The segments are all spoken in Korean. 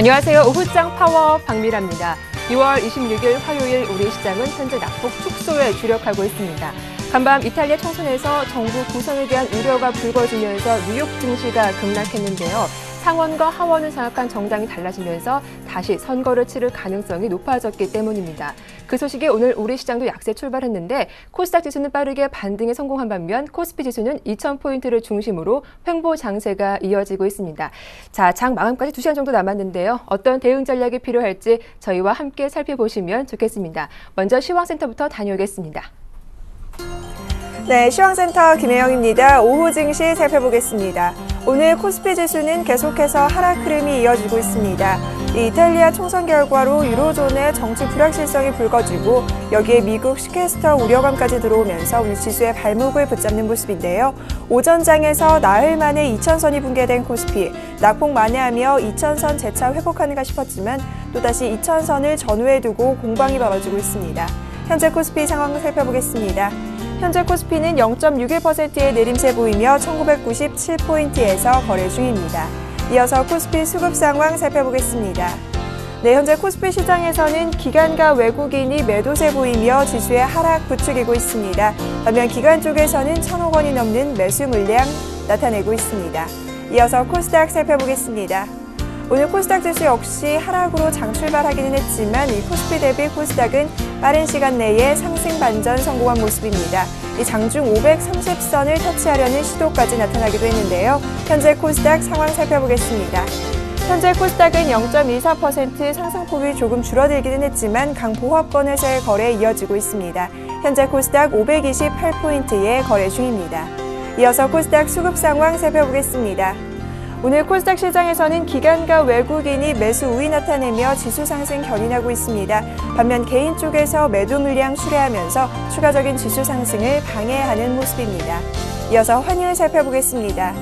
안녕하세요. 오후장 파워 박미라입니다. 2월 26일 화요일 우리 시장은 현재 낙폭 축소에 주력하고 있습니다. 간밤 이탈리아 총선에서 정부 구성에 대한 우려가 불거지면서 뉴욕 증시가 급락했는데요. 상원과 하원을 장악한 정당이 달라지면서 다시 선거를 치를 가능성이 높아졌기 때문입니다. 그 소식이 오늘 우리 시장도 약세 출발했는데 코스닥 지수는 빠르게 반등에 성공한 반면 코스피 지수는 2,000포인트를 중심으로 횡보 장세가 이어지고 있습니다. 자, 장 마감까지 2시간 정도 남았는데요. 어떤 대응 전략이 필요할지 저희와 함께 살펴보시면 좋겠습니다. 먼저 시황센터부터 다녀오겠습니다. 네, 시황센터 김혜영입니다. 오후 증시 살펴보겠습니다. 오늘 코스피 지수는 계속해서 하락 흐름이 이어지고 있습니다. 이탈리아 총선 결과로 유로존의 정치 불확실성이 불거지고 여기에 미국 시퀘스터 우려감까지 들어오면서 오늘 지수의 발목을 붙잡는 모습인데요. 오전장에서 나흘 만에 2,000선이 붕괴된 코스피, 낙폭 만회하며 2,000선 재차 회복하는가 싶었지만 또다시 2,000선을 전후에 두고 공방이 벌어지고 있습니다. 현재 코스피 상황 살펴보겠습니다. 현재 코스피는 0.61%의 내림세 보이며 1997포인트에서 거래 중입니다. 이어서 코스피 수급 상황 살펴보겠습니다. 네, 현재 코스피 시장에서는 기관과 외국인이 매도세 보이며 지수의 하락 부추기고 있습니다. 반면 기관 쪽에서는 1,000억 원이 넘는 매수 물량 나타내고 있습니다. 이어서 코스닥 살펴보겠습니다. 오늘 코스닥 지수 역시 하락으로 장 출발하기는 했지만 이 코스피 대비 코스닥은 빠른 시간 내에 상승 반전 성공한 모습입니다. 이 장중 530선을 터치하려는 시도까지 나타나기도 했는데요. 현재 코스닥 상황 살펴보겠습니다. 현재 코스닥은 0.14% 상승폭이 조금 줄어들기는 했지만 강보합권에서의 거래에 이어지고 있습니다. 현재 코스닥 528포인트의 거래 중입니다. 이어서 코스닥 수급 상황 살펴보겠습니다. 오늘 코스닥 시장에서는 기관과 외국인이 매수 우위 나타내며 지수 상승 견인하고 있습니다. 반면 개인 쪽에서 매도 물량 수뢰하면서 추가적인 지수 상승을 방해하는 모습입니다. 이어서 환율 살펴보겠습니다.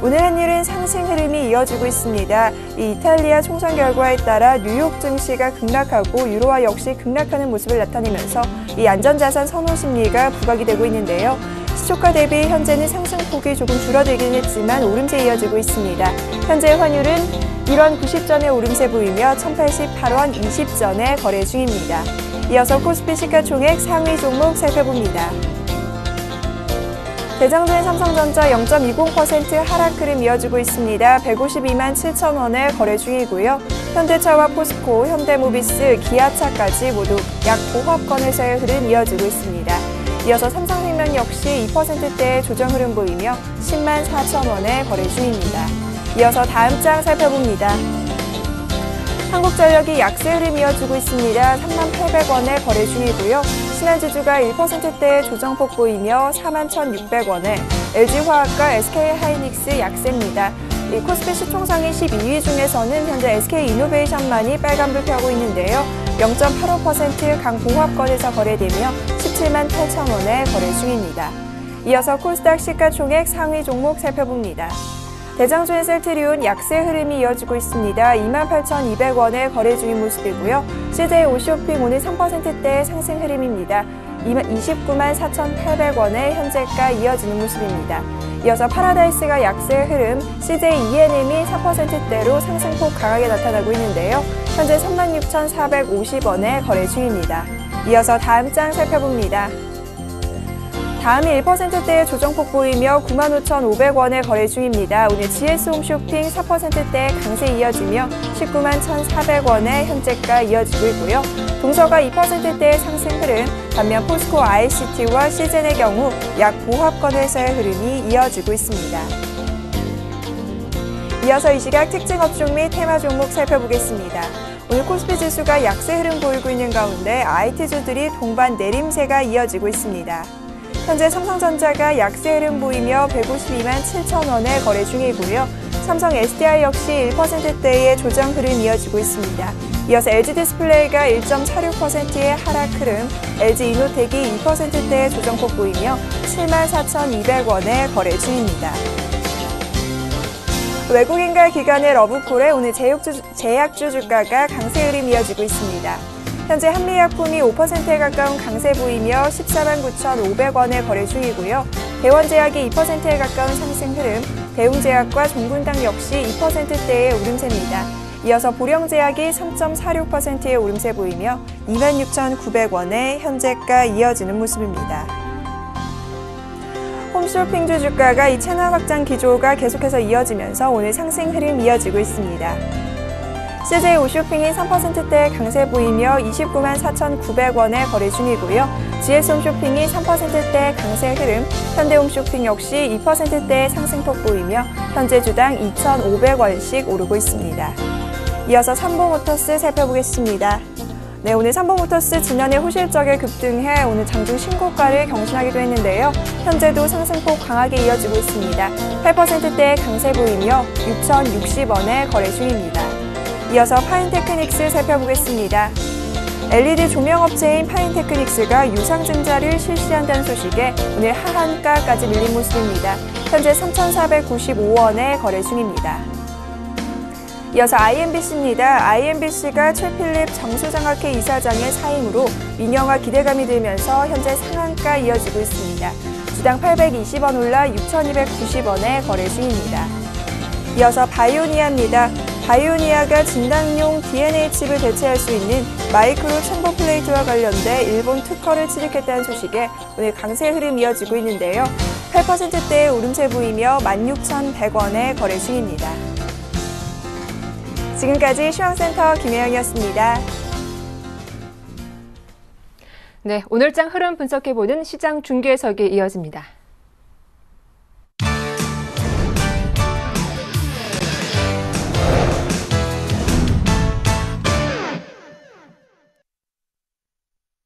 오늘 환율은 상승 흐름이 이어지고 있습니다. 이 이탈리아 총선 결과에 따라 뉴욕 증시가 급락하고 유로화 역시 급락하는 모습을 나타내면서 이 안전자산 선호 심리가 부각이 되고 있는데요. 시초가 대비 현재는 상승폭이 조금 줄어들긴 했지만 오름세 이어지고 있습니다. 현재 환율은 1원 90전의 오름세 보이며 1,088원 20전에 거래 중입니다. 이어서 코스피 시가총액 상위 종목 살펴봅니다. 대장주의 삼성전자 0.20% 하락 흐름 이어지고 있습니다. 152만 7천 원에 거래 중이고요. 현대차와 포스코, 현대모비스, 기아차까지 모두 약 보합권에서의 흐름 이어지고 있습니다. 이어서 삼성생명 역시 2%대의 조정 흐름 보이며 10만 4천 원에 거래 중입니다. 이어서 다음 장 살펴봅니다. 한국전력이 약세 흐름 이어지고 있습니다. 3만 800원에 거래 중이고요. 신한지주가 1%대의 조정폭 보이며 4만 1,600원에 LG화학과 SK하이닉스 약세입니다. 이 코스피 시총상위 12위 중에서는 현재 SK이노베이션만이 빨간불 펴고 있는데요. 0.85% 강보합권에서 거래되며 17만 8천 원에 거래 중입니다. 이어서 코스닥 시가총액 상위 종목 살펴봅니다. 대장주의 셀트리온 약세 흐름이 이어지고 있습니다. 28,200원에 거래 중인 모습이고요. CJ 오쇼핑 오늘 3%대의 상승 흐름입니다. 29만 4,800원에 현재가 이어지는 모습입니다. 이어서 파라다이스가 약세 흐름, CJ ENM이 4%대로 상승폭 강하게 나타나고 있는데요. 현재 36,450원에 거래 중입니다. 이어서 다음 장 살펴봅니다. 다음이 1%대의 조정폭 보이며 95,500원에 거래 중입니다. 오늘 GS홈쇼핑 4%대의 강세 이어지며 199만 1,400원에 현재가 이어지고 있고요. 동서가 2%대의 상승 흐름, 반면 포스코 ICT와 시젠의 경우 약 보합권에서의 흐름이 이어지고 있습니다. 이어서 이 시각 특징 업종 및 테마 종목 살펴보겠습니다. 오늘 코스피 지수가 약세 흐름 보이고 있는 가운데 IT주들이 동반 내림세가 이어지고 있습니다. 현재 삼성전자가 약세 흐름 보이며 152만 7천 원에 거래 중이고요. 삼성 SDI 역시 1%대의 조정 흐름 이어지고 있습니다. 이어서 LG디스플레이가 1.46%의 하락 흐름, LG이노텍이 2%대의 조정폭 보이며 7만 4,200원에 거래 중입니다. 외국인과 기관의 러브콜에 오늘 제약주 주가가 강세 흐름 이어지고 있습니다. 현재 한미약품이 5%에 가까운 강세 보이며 14만 9,500원에 거래 중이고요. 대원제약이 2%에 가까운 상승 흐름, 대웅제약과 종군당 역시 2%대의 오름세입니다. 이어서 보령제약이 3.46%의 오름세 보이며 26,900원의 현재가 이어지는 모습입니다. 홈쇼핑주 주가가 이 채널 확장 기조가 계속해서 이어지면서 오늘 상승 흐름 이어지고 있습니다. CJ 홈쇼핑이 3%대 강세 보이며 29만 4,900원에 거래 중이고요. GS 홈쇼핑이 3%대 강세 흐름, 현대 홈쇼핑 역시 2%대 상승폭 보이며 현재 주당 2,500원씩 오르고 있습니다. 이어서 삼보모터스 살펴보겠습니다. 네, 오늘 삼보모터스 지난해 호실적에 급등해 오늘 장중 신고가를 경신하기도 했는데요. 현재도 상승폭 강하게 이어지고 있습니다. 8%대 강세 보이며 6,060원에 거래 중입니다. 이어서 파인테크닉스 살펴보겠습니다. LED 조명업체인 파인테크닉스가 유상증자를 실시한다는 소식에 오늘 하한가까지 밀린 모습입니다. 현재 3,495원에 거래 중입니다. 이어서 IMBC입니다. IMBC가 최필립 정수장학회 이사장의 사임으로 민영화 기대감이 들면서 현재 상한가 이어지고 있습니다. 주당 820원 올라 6,290원에 거래 중입니다. 이어서 바이오니아입니다. 바이오니아가 진단용 DNA 칩을 대체할 수 있는 마이크로 챔버 플레이트와 관련돼 일본 특허를 취득했다는 소식에 오늘 강세 흐름 이어지고 있는데요. 8%대의 오름세 보이며 16,100원에 거래 중입니다. 지금까지 시황센터 김혜영이었습니다. 네, 오늘장 흐름 분석해보는 시장 중계석이 이어집니다.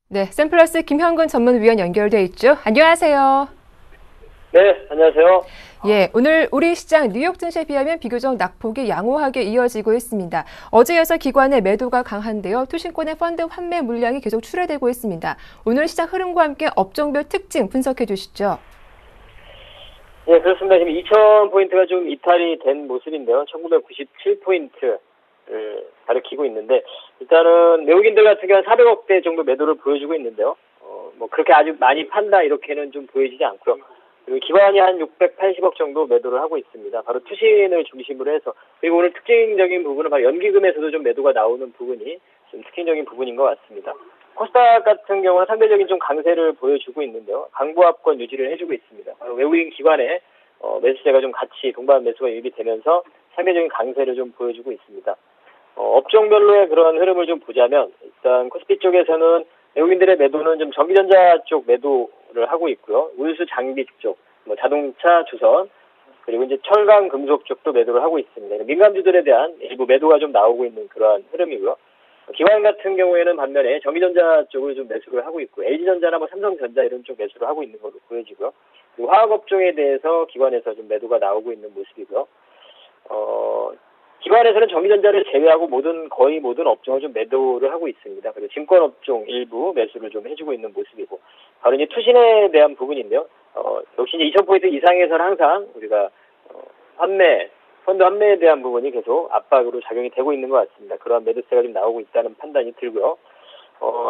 네, 샘플러스 김형근 전문위원 연결돼 있죠. 안녕하세요. 네, 안녕하세요. 예, 오늘 우리 시장 뉴욕 증시에 비하면 비교적 낙폭이 양호하게 이어지고 있습니다. 어제 이어서 기관의 매도가 강한데요. 투신권의 펀드 환매 물량이 계속 출회되고 있습니다. 오늘 시장 흐름과 함께 업종별 특징 분석해 주시죠. 예, 그렇습니다. 지금 2,000포인트가 좀 이탈이 된 모습인데요. 1997포인트를 가리키고 있는데, 일단은 외국인들 같은 경우는 400억대 정도 매도를 보여주고 있는데요. 뭐 그렇게 아주 많이 판다 이렇게는 좀 보여지지 않고요. 그리고 기관이 한 680억 정도 매도를 하고 있습니다. 바로 투신을 중심으로 해서. 그리고 오늘 특징적인 부분은 바로 연기금에서도 좀 매도가 나오는 부분이 좀 특징적인 부분인 것 같습니다. 코스닥 같은 경우는 상대적인 좀 강세를 보여주고 있는데요. 강보합권 유지를 해주고 있습니다. 바로 외국인 기관의 매수세가 좀 같이 동반 매수가 유입이 되면서 상대적인 강세를 좀 보여주고 있습니다. 업종별로의 그런 흐름을 좀 보자면, 일단 코스피 쪽에서는 외국인들의 매도는 좀 전기전자 쪽 매도를 하고 있고요. 운수 장비 쪽, 뭐 자동차, 주선, 그리고 이제 철강, 금속 쪽도 매도를 하고 있습니다. 민감주들에 대한 일부 매도가 좀 나오고 있는 그러한 흐름이고요. 기관 같은 경우에는 반면에 전기전자 쪽을 좀 매수를 하고 있고, LG전자나 뭐 삼성전자 이런 쪽 매수를 하고 있는 걸로 보여지고요. 그리고 화학업종에 대해서 기관에서 좀 매도가 나오고 있는 모습이고요. 기관에서는 전기전자를 제외하고 거의 모든 업종을 좀 매도를 하고 있습니다. 그리고 증권업종 일부 매수를 좀 해주고 있는 모습이고, 바로 이제 투신에 대한 부분인데요. 역시 이제 2,000포인트 이상에서는 항상 우리가 펀드 환매에 대한 부분이 계속 압박으로 작용이 되고 있는 것 같습니다. 그러한 매도세가 좀 나오고 있다는 판단이 들고요.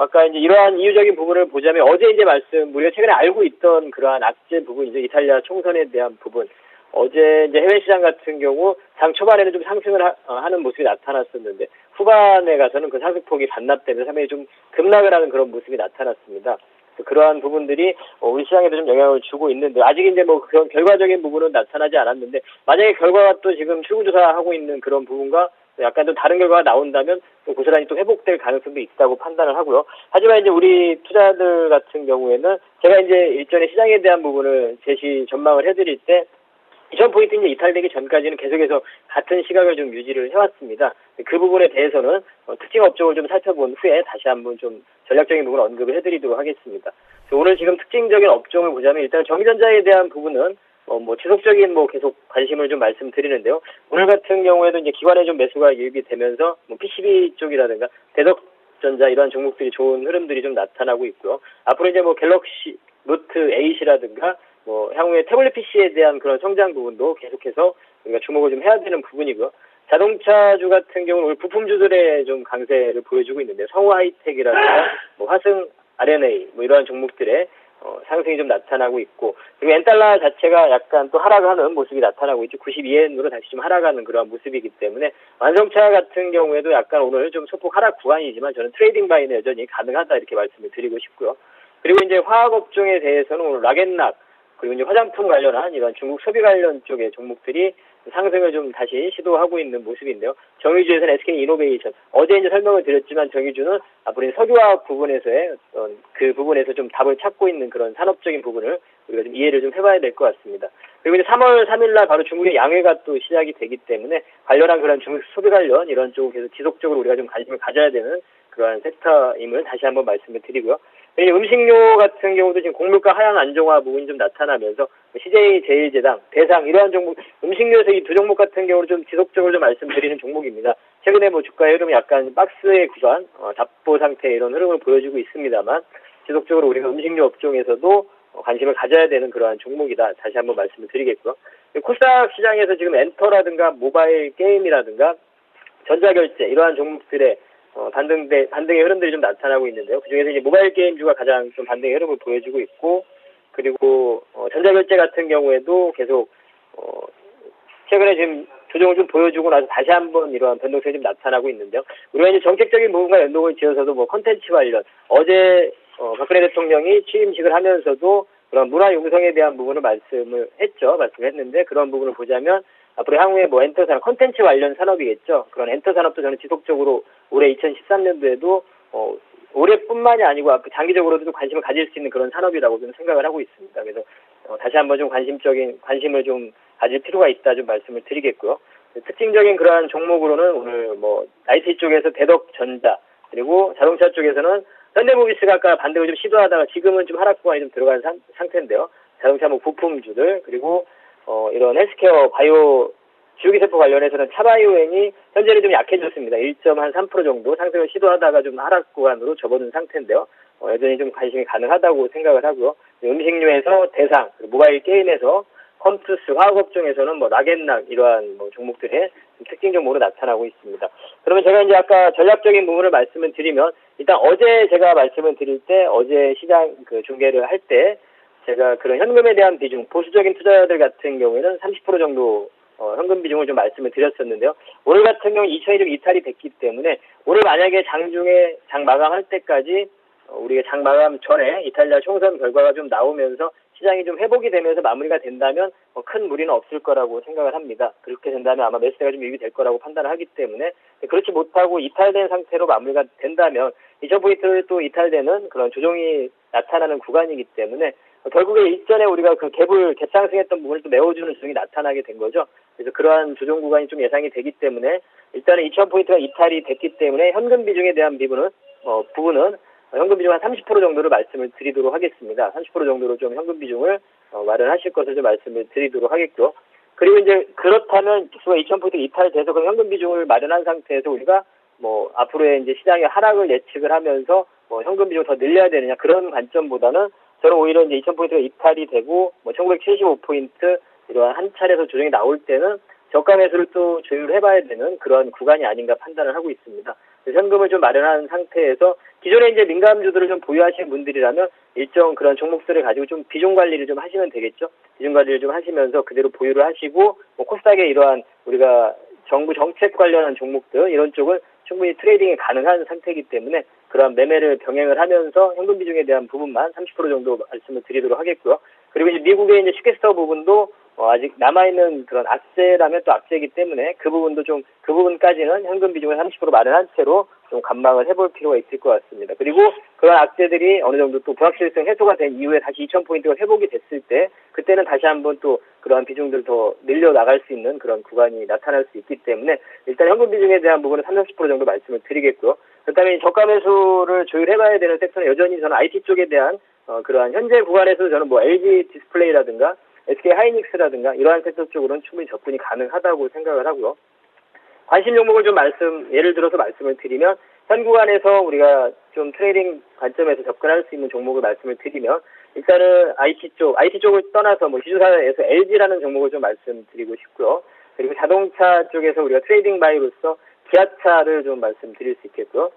아까 이제 이러한 이유적인 부분을 보자면, 어제 이제 우리가 최근에 알고 있던 그러한 악재 부분이죠. 이탈리아 총선에 대한 부분. 어제 이제 해외 시장 같은 경우 장 초반에는 좀 상승을 하는 모습이 나타났었는데, 후반에 가서는 그 상승폭이 반납되면서 상당히 좀 급락을 하는 그런 모습이 나타났습니다. 그러한 부분들이 우리 시장에도 좀 영향을 주고 있는데, 아직 이제 뭐 그런 결과적인 부분은 나타나지 않았는데, 만약에 결과가 또 지금 출구조사하고 있는 그런 부분과 약간 좀 다른 결과가 나온다면 또 고스란히 또 회복될 가능성도 있다고 판단을 하고요. 하지만 이제 우리 투자들 같은 경우에는 제가 이제 일전에 시장에 대한 부분을 전망을 해드릴 때 2,000포인트 이제 이탈되기 전까지는 계속해서 같은 시각을 좀 유지를 해왔습니다. 그 부분에 대해서는 특징 업종을 좀 살펴본 후에 다시 한번 좀 전략적인 부분을 언급을 해드리도록 하겠습니다. 오늘 지금 특징적인 업종을 보자면, 일단 전기전자에 대한 부분은 뭐 지속적인 계속 관심을 좀 말씀드리는데요. 오늘 같은 경우에도 이제 기관의 좀 매수가 유입이 되면서 PCB 쪽이라든가 대덕전자 이러한 종목들이 좋은 흐름들이 좀 나타나고 있고요. 앞으로 이제 갤럭시 노트 8이라든가 향후에 태블릿 PC에 대한 그런 성장 부분도 계속해서 우리가 주목을 좀 해야 되는 부분이고요. 자동차주 같은 경우는 오늘 부품주들의 좀 강세를 보여주고 있는데, 성우 하이텍이라든가 화승 RNA 이러한 종목들의 상승이 좀 나타나고 있고, 그리고 엔달러 자체가 약간 또 하락하는 모습이 나타나고 있죠. 92엔으로 다시 좀 하락하는 그런 모습이기 때문에 완성차 같은 경우에도 약간 오늘 좀 소폭 하락 구간이지만 저는 트레이딩 바이는 여전히 가능하다 이렇게 말씀을 드리고 싶고요. 그리고 이제 화학업종에 대해서는 오늘 락앤락 그리고 이제 화장품 관련한 이런 중국 소비 관련 쪽의 종목들이 상승을 좀 다시 시도하고 있는 모습인데요. 정유주에서는 SK이노베이션, 어제 이제 설명을 드렸지만 정유주는 앞으로 석유화학 부분에서의 어떤 그 부분에서 좀 답을 찾고 있는 그런 산업적인 부분을 우리가 좀 이해를 좀 해봐야 될 것 같습니다. 그리고 이제 3월 3일 날 바로 중국의 양회가 또 시작이 되기 때문에 관련한 그런 중국 소비 관련 이런 쪽에서 지속적으로 우리가 좀 관심을 가져야 되는 그러한 섹터임을 다시 한번 말씀을 드리고요. 음식료 같은 경우도 지금 곡물가 하향 안정화 부분이 좀 나타나면서 CJ 제일제당, 대상 이러한 종목, 음식료에서 이 두 종목 같은 경우는 좀 지속적으로 좀 말씀드리는 종목입니다. 최근에 뭐 주가 흐름이 약간 박스의 구간, 답보 상태 이런 흐름을 보여주고 있습니다만 지속적으로 우리가 음식료 업종에서도 관심을 가져야 되는 그러한 종목이다. 다시 한번 말씀을 드리겠고요. 코스닥 시장에서 지금 엔터라든가 모바일 게임이라든가 전자결제 이러한 종목들의 반등의 흐름들이 좀 나타나고 있는데요. 그중에서 이제 모바일 게임주가 가장 좀 반등의 흐름을 보여주고 있고, 그리고 전자결제 같은 경우에도 계속 최근에 지금 조정을 좀 보여주고 나서 다시 한번 이러한 변동성이 좀 나타나고 있는데요. 우리가 이제 정책적인 부분과 연동을 지어서도 뭐 컨텐츠 관련 어제 박근혜 대통령이 취임식을 하면서도 그런 문화 융성에 대한 부분을 말씀했는데 그런 부분을 보자면 앞으로 향후에 뭐 엔터 산업, 컨텐츠 관련 산업이겠죠. 그런 엔터 산업도 저는 지속적으로 올해 2013년도에도 올해뿐만이 아니고 앞으로 장기적으로도 좀 관심을 가질 수 있는 그런 산업이라고 저는 생각을 하고 있습니다. 그래서 다시 한번 좀 관심을 좀 가질 필요가 있다 좀 말씀을 드리겠고요. 특징적인 그러한 종목으로는 오늘 뭐 IT 쪽에서 대덕전자, 그리고 자동차 쪽에서는 현대모비스가 아까 반등을 좀 시도하다가 지금은 좀 하락 구간이 좀 들어간 상태인데요. 자동차 뭐 부품주들, 그리고 이런 헬스케어 바이오 줄기세포 관련해서는 차바이오엔이 현재는 좀 약해졌습니다. 1.3% 정도 상승을 시도하다가 좀 하락 구간으로 접어든 상태인데요. 여전히 좀 관심이 가능하다고 생각을 하고요. 음식료에서 대상, 모바일 게임에서 컴투스, 화학업종에서는 뭐 락앤락 이러한 뭐 종목들의 특징 종목으로 나타나고 있습니다. 그러면 제가 이제 아까 전략적인 부분을 말씀을 드리면 일단 어제 제가 말씀을 드릴 때 어제 시장 그 중계를 할 때 제가 그런 현금에 대한 비중, 보수적인 투자자들 같은 경우에는 30% 정도 현금 비중을 좀 말씀을 드렸었는데요. 오늘 같은 경우 2020 이탈이 됐기 때문에 오늘 만약에 장중에 장 마감할 때까지 우리가 장 마감 전에 이탈리아 총선 결과가 좀 나오면서 시장이 좀 회복이 되면서 마무리가 된다면 큰 무리는 없을 거라고 생각을 합니다. 그렇게 된다면 아마 매수세가 좀 유입이 될 거라고 판단을 하기 때문에 그렇지 못하고 이탈된 상태로 마무리가 된다면 2000포인트 또 이탈되는 그런 조정이 나타나는 구간이기 때문에 결국에 일전에 우리가 그 갭을 상승했던 부분을 또 메워주는 조정이 나타나게 된 거죠. 그래서 그러한 조정 구간이 좀 예상이 되기 때문에 일단은 2000포인트가 이탈이 됐기 때문에 현금 비중에 대한 부분은 현금 비중 한 30% 정도를 말씀을 드리도록 하겠습니다. 30% 정도로 좀 현금 비중을 마련하실 것을 좀 말씀을 드리도록 하겠고요. 그리고 이제 그렇다면 지수가 2000포인트 이탈돼서 그 현금 비중을 마련한 상태에서 우리가 뭐 앞으로의 이제 시장의 하락을 예측을 하면서 뭐 현금 비중을 더 늘려야 되느냐 그런 관점보다는 저는 오히려 이제 2000포인트가 이탈이 되고 뭐 1975포인트 이러한 한 차례에서 조정이 나올 때는 저가 매수를 또 조율해봐야 되는 그런 구간이 아닌가 판단을 하고 있습니다. 현금을 좀 마련한 상태에서 기존에 이제 민감주들을 좀 보유하시는 분들이라면 일정 그런 종목들을 가지고 좀 비중 관리를 좀 하시면 되겠죠. 비중 관리를 좀 하시면서 그대로 보유를 하시고 뭐 코스닥에 이러한 우리가 정부 정책 관련한 종목들 이런 쪽은 충분히 트레이딩이 가능한 상태이기 때문에 그러한 매매를 병행을 하면서 현금 비중에 대한 부분만 30% 정도 말씀을 드리도록 하겠고요. 그리고 이제 미국의 이제 시퀘스터 부분도 아직 남아있는 그런 악재라면 또 악재이기 때문에 그 부분까지는 현금 비중을 30% 마련한 채로 좀 관망을 해볼 필요가 있을 것 같습니다. 그리고 그런 악재들이 어느 정도 또 불확실성 해소가 된 이후에 다시 2000포인트가 회복이 됐을 때 그때는 다시 한번 또 그러한 비중들 더 늘려 나갈 수 있는 그런 구간이 나타날 수 있기 때문에 일단 현금 비중에 대한 부분은 30% 정도 말씀을 드리겠고요. 그다음에 저가 매수를 조율해봐야 되는 섹터는 여전히 저는 IT 쪽에 대한 그러한 현재 구간에서 저는 뭐 LG 디스플레이라든가 SK 하이닉스라든가 이러한 섹터 쪽으로는 충분히 접근이 가능하다고 생각을 하고요. 관심 종목을 좀 예를 들어서 말씀을 드리면 현 구간에서 우리가 좀 트레이딩 관점에서 접근할 수 있는 종목을 말씀을 드리면 일단은 IT 쪽을 떠나서 뭐 지주사에서 LG라는 종목을 좀 말씀드리고 싶고요. 그리고 자동차 쪽에서 우리가 트레이딩 바이로서 기아차를 좀 말씀드릴 수 있겠고요.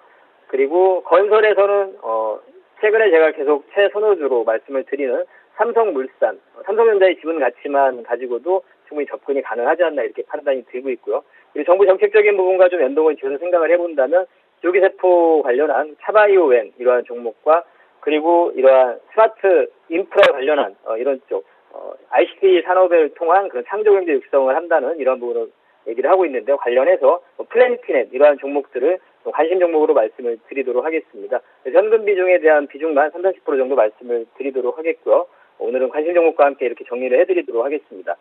그리고 건설에서는 최근에 제가 계속 최선호주로 말씀을 드리는 삼성물산, 삼성전자의 지분 가치만 가지고도 충분히 접근이 가능하지 않나 이렇게 판단이 되고 있고요. 그리고 정부 정책적인 부분과 좀 연동을 지어서 생각을 해본다면 조기세포 관련한 차바이오웬 이러한 종목과 그리고 이러한 스마트 인프라 관련한 이런 쪽 ICT 산업을 통한 그런 창조경제 육성을 한다는 이런 부분을 얘기를 하고 있는데요. 관련해서 플래닛티넷 이러한 종목들을 관심 종목으로 말씀을 드리도록 하겠습니다. 현금 비중에 대한 비중만 30, 40% 정도 말씀을 드리도록 하겠고요. 오늘은 관심 종목과 함께 이렇게 정리를 해드리도록 하겠습니다.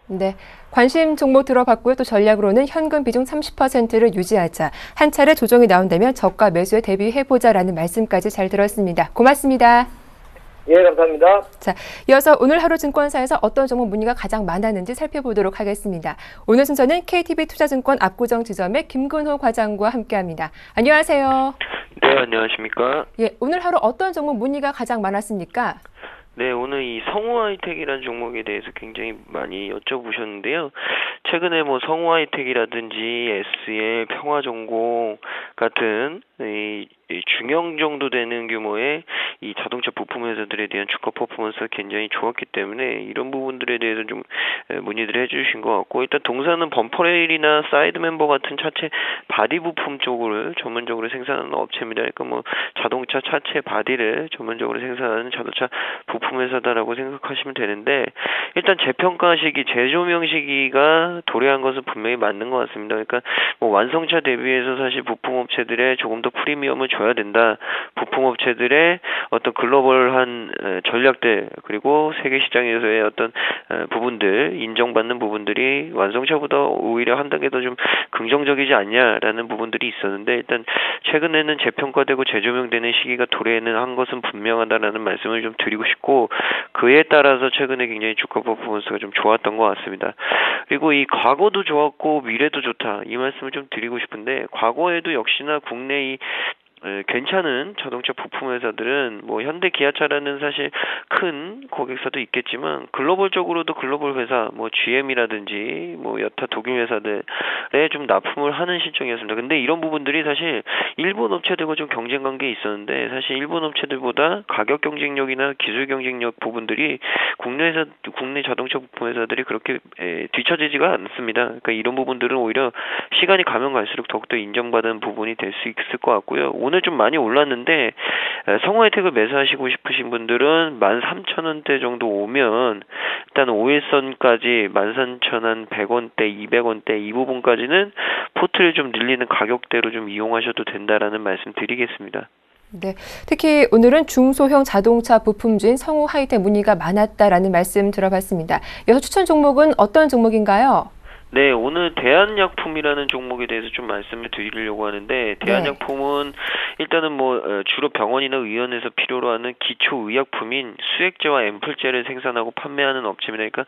네, 관심 종목 들어봤고요. 또 전략으로는 현금 비중 30%를 유지하자. 한 차례 조정이 나온다면 저가 매수에 대비해보자라는 말씀까지 잘 들었습니다. 고맙습니다. 예, 감사합니다. 자, 이어서 오늘 하루 증권사에서 어떤 종목 문의가 가장 많았는지 살펴보도록 하겠습니다. 오늘 순서는 KTB 투자증권 압구정 지점의 김근호 과장과 함께합니다. 안녕하세요. 네, 안녕하십니까. 예, 오늘 하루 어떤 종목 문의가 가장 많았습니까? 네, 오늘 이 성우하이텍이라는 종목에 대해서 굉장히 많이 여쭤보셨는데요. 최근에 뭐 성우하이텍이라든지 SL, 평화전공 같은 이 중형 정도 되는 규모의 이 자동차 부품 회사들에 대한 주가 퍼포먼스가 굉장히 좋았기 때문에 이런 부분들에 대해서 좀 문의를 해주신 것 같고, 일단 동사는 범퍼레일이나 사이드 멤버 같은 차체 바디 부품 쪽을 전문적으로 생산하는 업체입니다. 그러니까 뭐 자동차 차체 바디를 전문적으로 생산하는 자동차 부품 회사다라고 생각하시면 되는데, 일단 재평가 시기, 재조명 시기가 도래한 것은 분명히 맞는 것 같습니다. 그러니까 뭐 완성차 대비해서 사실 부품 업체들의 조금 더 프리미엄을 줘야 된다. 부품 업체들의 어떤 글로벌한 전략들, 그리고 세계 시장에서의 어떤 부분들, 인정받는 부분들이 완성차보다 오히려 한 단계 더 좀 긍정적이지 않냐라는 부분들이 있었는데, 일단 최근에는 재평가되고 재조명되는 시기가 도래한 것은 분명하다라는 말씀을 좀 드리고 싶고, 그에 따라서 최근에 굉장히 주가 퍼포먼스가 좀 좋았던 것 같습니다. 그리고 이 과거도 좋았고 미래도 좋다, 이 말씀을 좀 드리고 싶은데, 과거에도 역시나 국내 이 괜찮은 자동차 부품 회사들은 뭐 현대 기아차라는 사실 큰 고객사도 있겠지만 글로벌적으로도 글로벌 회사 뭐 GM이라든지 뭐 여타 독일 회사들에 좀 납품을 하는 실정이었습니다. 근데 이런 부분들이 사실 일본 업체들과 좀 경쟁 관계에 있었는데, 사실 일본 업체들보다 가격 경쟁력이나 기술 경쟁력 부분들이 국내 자동차 부품 회사들이 그렇게 뒤처지지가 않습니다. 그러니까 이런 부분들은 오히려 시간이 가면 갈수록 더욱더 인정받은 부분이 될 수 있을 것 같고요. 오늘 좀 많이 올랐는데 성우하이텍을 매수하시고 싶으신 분들은 13,000원대 정도 오면 일단 5일선까지 13,100원대, 200원대 이 부분까지는 포트를 좀 늘리는 가격대로 좀 이용하셔도 된다라는 말씀 드리겠습니다. 네, 특히 오늘은 중소형 자동차 부품주인 성우하이텍 문의가 많았다라는 말씀 들어봤습니다. 이어서 추천 종목은 어떤 종목인가요? 네, 오늘 대한약품이라는 종목에 대해서 좀 말씀을 드리려고 하는데, 대한약품은 일단은 뭐 주로 병원이나 의원에서 필요로 하는 기초 의약품인 수액제와 앰플제를 생산하고 판매하는 업체입니다. 그러니까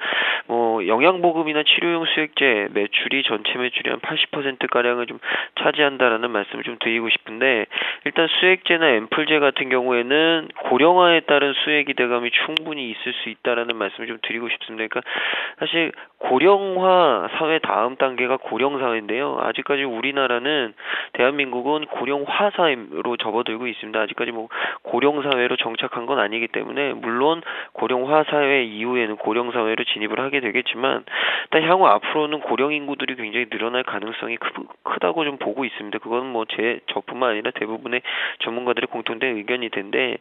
뭐 영양보급이나 치료용 수액제 매출이 전체 매출이 한 80%가량을 좀 차지한다라는 말씀을 좀 드리고 싶은데, 일단 수액제나 앰플제 같은 경우에는 고령화에 따른 수액 기대감이 충분히 있을 수 있다라는 말씀을 좀 드리고 싶습니다. 그러니까 사실 고령화 사회 다음 단계가 고령사회인데요. 아직까지 우리나라는, 대한민국은 고령화 사회로 접어들고 있습니다. 아직까지 뭐 고령사회로 정착한 건 아니기 때문에, 물론 고령화 사회 이후에는 고령사회로 진입을 하게 되겠지만, 일단 향후 앞으로는 고령 인구들이 굉장히 늘어날 가능성이 크다고 좀 보고 있습니다. 그건 뭐 저뿐만 아니라 대부분의 전문가들의 공통된 의견이 텐데,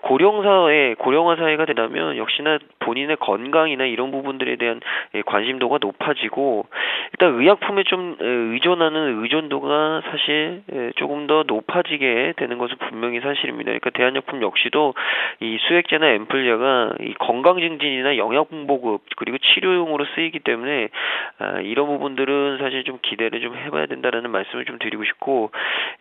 고령화 사회가 되려면 역시나 본인의 건강이나 이런 부분들에 대한 관심도가 높아지고, 일단 의약품에 좀 의존하는 의존도가 사실 조금 더 높아지게 되는 것은 분명히 사실입니다. 그러니까 대한약품 역시도 이 수액제나 앰플제가 이 건강 증진이나 영양 보급 그리고 치료용으로 쓰이기 때문에 이런 부분들은 사실 좀 기대를 좀 해봐야 된다라는 말씀을 좀 드리고 싶고,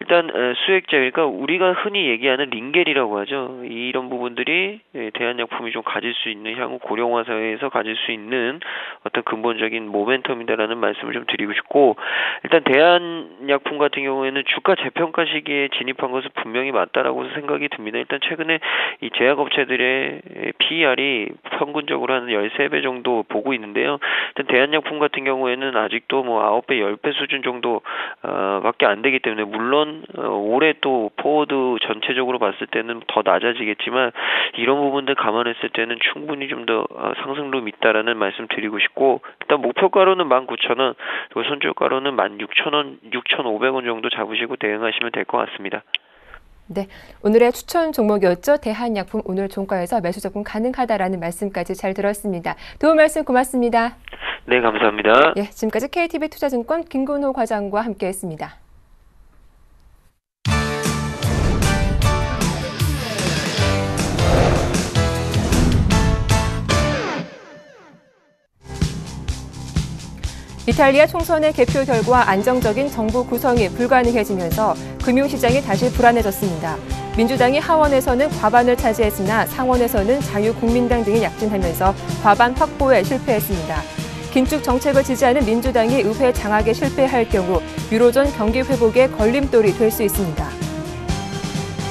일단 수액제, 그러니까 우리가 흔히 얘기하는 링겔이라고 하죠. 이런 부분들이 대한약품이 좀 가질 수 있는, 향후 고령화 사회에서 가질 수 있는 어떤 근본적인 모멘텀이나 상황이다라는 말씀을 좀 드리고 싶고, 일단 대한약품 같은 경우에는 주가 재평가 시기에 진입한 것은 분명히 맞다라고 생각이 듭니다. 일단 최근에 이 제약업체들의 PER이 평균적으로 한 13배 정도 보고 있는데요. 일단 대한약품 같은 경우에는 아직도 뭐 9배, 10배 수준 정도 밖에 안 되기 때문에, 물론 올해 또 포워드 전체적으로 봤을 때는 더 낮아지겠지만 이런 부분들 감안했을 때는 충분히 좀 더 상승룸 있다라는 말씀 드리고 싶고, 일단 목표가로는 19,000원, 그리고 손절가로는 16,000원, 6,500원 정도 잡으시고 대응하시면 될 것 같습니다. 네, 오늘의 추천 종목이었죠. 대한약품 오늘 종가에서 매수 접근 가능하다라는 말씀까지 잘 들었습니다. 도움 말씀 고맙습니다. 네, 감사합니다. 예, 지금까지 KTB투자증권 김근호 과장과 함께했습니다. 이탈리아 총선의 개표 결과 안정적인 정부 구성이 불가능해지면서 금융시장이 다시 불안해졌습니다. 민주당이 하원에서는 과반을 차지했으나 상원에서는 자유국민당 등이 약진하면서 과반 확보에 실패했습니다. 긴축 정책을 지지하는 민주당이 의회 장악에 실패할 경우 유로존 경기 회복에 걸림돌이 될 수 있습니다.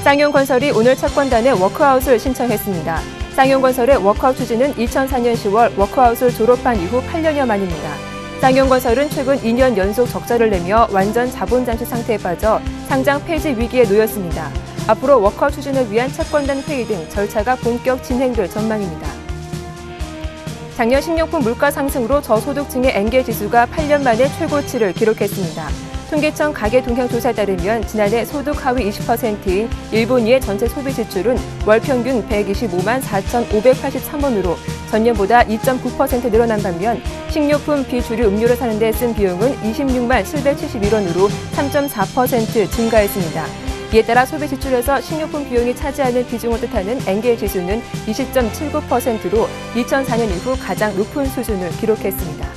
쌍용건설이 오늘 채권단에 워크아웃을 신청했습니다. 쌍용건설의 워크아웃 추진은 2004년 10월 워크아웃을 졸업한 이후 8년여 만입니다. 쌍용건설은 최근 2년 연속 적자를 내며 완전 자본장치 상태에 빠져 상장 폐지 위기에 놓였습니다. 앞으로 워크아웃 추진을 위한 채권단 회의 등 절차가 본격 진행될 전망입니다. 작년 식료품 물가 상승으로 저소득층의 엔겔지수가 8년 만에 최고치를 기록했습니다. 통계청 가계동향조사에 따르면 지난해 소득 하위 20%인 일본인의 전체 소비 지출은 월 평균 125만 4,583원으로 전년보다 2.9% 늘어난 반면 식료품 비주류 음료를 사는 데 쓴 비용은 26만 771원으로 3.4% 증가했습니다. 이에 따라 소비 지출에서 식료품 비용이 차지하는 비중을 뜻하는 엔겔지수는 20.79%로 2004년 이후 가장 높은 수준을 기록했습니다.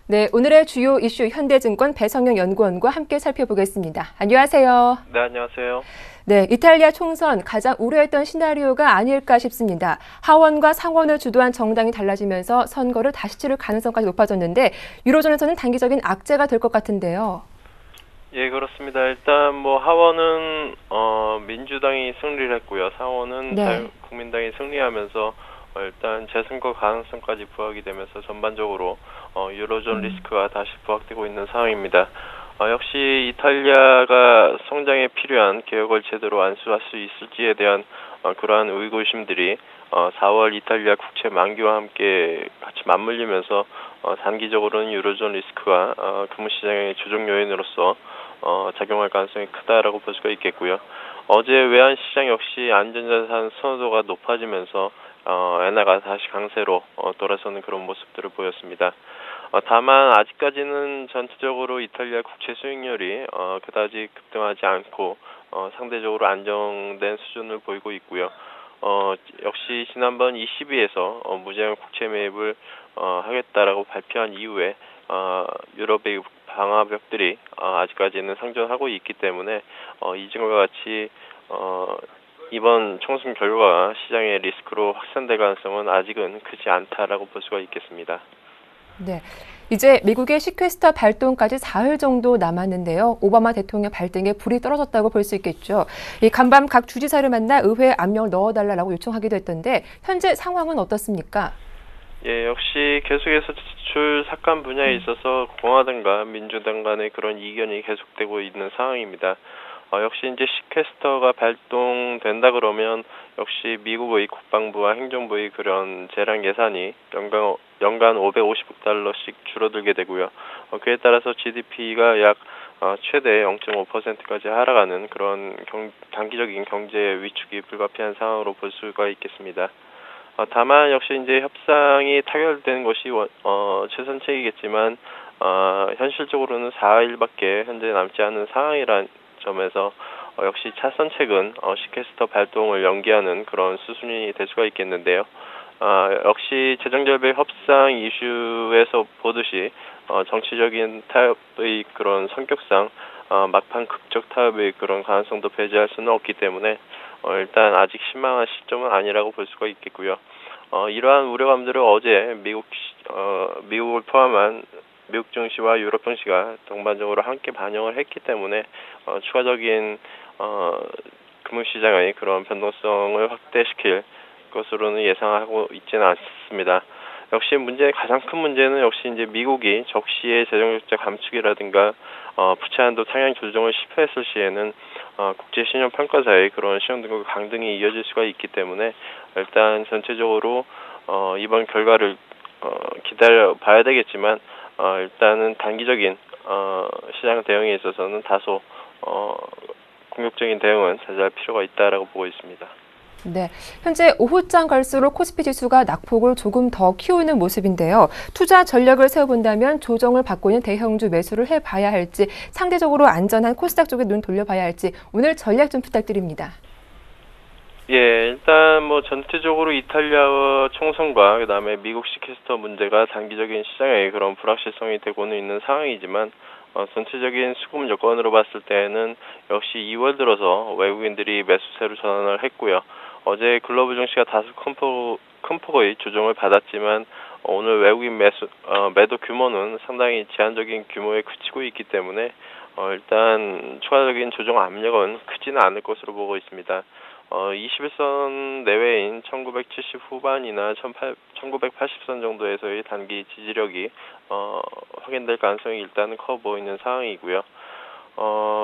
네, 오늘의 주요 이슈 현대증권 배성영 연구원과 함께 살펴보겠습니다. 안녕하세요. 네, 안녕하세요. 네, 이탈리아 총선 가장 우려했던 시나리오가 아닐까 싶습니다. 하원과 상원을 주도한 정당이 달라지면서 선거를 다시 치를 가능성까지 높아졌는데 유로존에서는 단기적인 악재가 될 것 같은데요. 예, 그렇습니다. 일단 뭐 하원은 민주당이 승리를 했고요. 상원은 자유국민당이 승리하면서 일단 재선거 가능성까지 부각이 되면서 전반적으로 유로존 리스크가 다시 부각되고 있는 상황입니다. 역시 이탈리아가 성장에 필요한 개혁을 제대로 안수할 수 있을지에 대한 그러한 의구심들이 4월 이탈리아 국채 만기와 함께 같이 맞물리면서 단기적으로는 유로존 리스크가 금융시장의 조정 요인으로서 작용할 가능성이 크다라고 볼 수가 있겠고요. 어제 외환시장 역시 안전자산 선호도가 높아지면서 엔화가 다시 강세로 돌아서는 그런 모습들을 보였습니다. 다만 아직까지는 전체적으로 이탈리아 국채 수익률이 그다지 급등하지 않고 상대적으로 안정된 수준을 보이고 있고요. 역시 지난번 ECB에서 무제한 국채 매입을 하겠다라고 발표한 이후에 유럽의 방화벽들이 아직까지는 상존하고 있기 때문에 이전과 같이 이번 총선 결과가 시장의 리스크로 확산될 가능성은 아직은 크지 않다라고 볼 수가 있겠습니다. 네, 이제 미국의 시퀘스터 발동까지 4일 정도 남았는데요. 오바마 대통령 발등에 불이 떨어졌다고 볼 수 있겠죠. 이 간밤 각 주지사를 만나 의회에 압력을 넣어달라고 요청하기도 했던데 현재 상황은 어떻습니까? 예, 역시 계속해서 지출 삭감 분야에 있어서 공화당과 민주당 간의 그런 이견이 계속되고 있는 상황입니다. 역시 이제 시퀘스터가 발동된다 그러면 역시 미국의 국방부와 행정부의 그런 재량 예산이 연간 550억 달러씩 줄어들게 되고요. 그에 따라서 GDP가 약 최대 0.5%까지 하락하는 그런 단기적인 경제 위축이 불가피한 상황으로 볼 수가 있겠습니다. 다만 역시 이제 협상이 타결되는 것이 최선책이겠지만 현실적으로는 4일밖에 현재 남지 않은 상황이란 점에서 역시 차선책은 시퀘스터 발동을 연기하는 그런 수순이 될 수가 있겠는데요. 역시 재정절벽 협상 이슈에서 보듯이 정치적인 타협의 그런 성격상 막판 극적 타협의 그런 가능성도 배제할 수는 없기 때문에 일단 아직 실망한 시점은 아니라고 볼 수가 있겠고요. 이러한 우려감들을 어제 미국을 포함한 미국 증시와 유럽 증시가 동반적으로 함께 반영을 했기 때문에 추가적인 금융시장의 그런 변동성을 확대시킬 것으로는 예상하고 있지는 않습니다. 역시 가장 큰 문제는 역시 이제 미국이 적시의 재정적자 감축이라든가 부채 한도 상향 조정을 실패했을 시에는 국제 신용 평가사의 그런 신용 등급 강등이 이어질 수가 있기 때문에 일단 전체적으로 이번 결과를 기다려 봐야 되겠지만 일단은 단기적인 시장 대응에 있어서는 다소 공격적인 대응은 자제할 필요가 있다라고 보고 있습니다. 네, 현재 오후장 갈수록 코스피 지수가 낙폭을 조금 더 키우는 모습인데요. 투자 전략을 세워본다면 조정을 받고 있는 대형주 매수를 해봐야 할지, 상대적으로 안전한 코스닥 쪽에 눈 돌려봐야 할지 오늘 전략 좀 부탁드립니다. 예, 일단 전체적으로 이탈리아 총선과 그다음에 미국식 캐스터 문제가 단기적인 시장의 그런 불확실성이 되고는 있는 상황이지만 전체적인 수급 여건으로 봤을 때는 역시 2월 들어서 외국인들이 매수세로 전환을 했고요. 어제 글로벌 증시가 다소 큰 폭의 조정을 받았지만 오늘 외국인 매도 규모는 상당히 제한적인 규모에 그치고 있기 때문에 일단 추가적인 조정 압력은 크지는 않을 것으로 보고 있습니다. 21선 내외인 1970 후반이나 1980선 정도에서의 단기 지지력이 확인될 가능성이 일단은 커 보이는 상황이고요.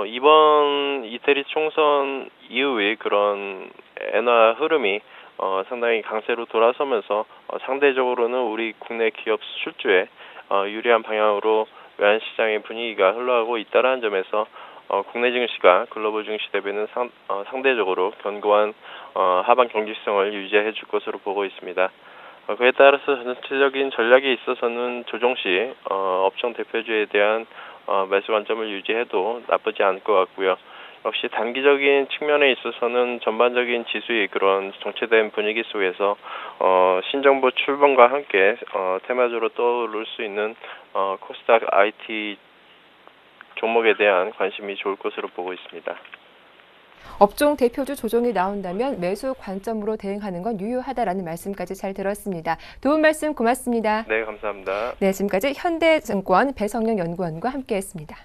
이번 이태리 총선 이후의 그런 엔화 흐름이 상당히 강세로 돌아서면서 상대적으로는 우리 국내 기업 수출주에 유리한 방향으로 외환시장의 분위기가 흘러가고 있다는 점에서 국내 증시가 글로벌 증시 대비는 상대적으로 견고한 하방 경직성을 유지해 줄 것으로 보고 있습니다. 그에 따라서 전체적인 전략에 있어서는 조정 시 업종 대표주에 대한 매수 관점을 유지해도 나쁘지 않을 것 같고요. 역시 단기적인 측면에 있어서는 전반적인 지수의 그런 정체된 분위기 속에서 신정부 출범과 함께 테마주로 떠오를 수 있는 코스닥 IT 종목에 대한 관심이 좋을 것으로 보고 있습니다. 업종 대표주 조정이 나온다면 매수 관점으로 대응하는 건 유효하다라는 말씀까지 잘 들었습니다. 도움 말씀 고맙습니다. 네, 감사합니다. 네, 지금까지 현대증권 배성영 연구원과 함께했습니다.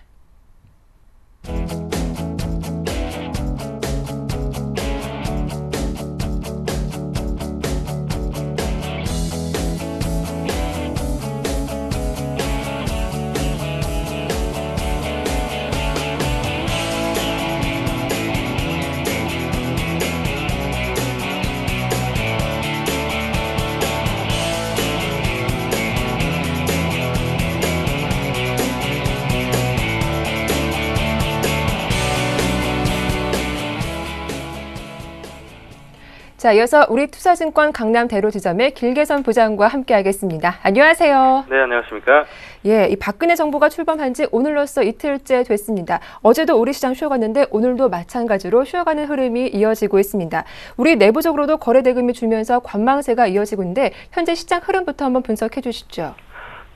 자, 이어서 우리투자증권 강남 대로지점의 길계선 부장과 함께하겠습니다. 안녕하세요. 네, 안녕하십니까? 예, 이 박근혜 정부가 출범한 지 오늘로써 이틀째 됐습니다. 어제도 우리 시장 쉬어갔는데 오늘도 마찬가지로 쉬어가는 흐름이 이어지고 있습니다. 우리 내부적으로도 거래 대금이 줄면서 관망세가 이어지고 있는데 현재 시장 흐름부터 한번 분석해 주시죠.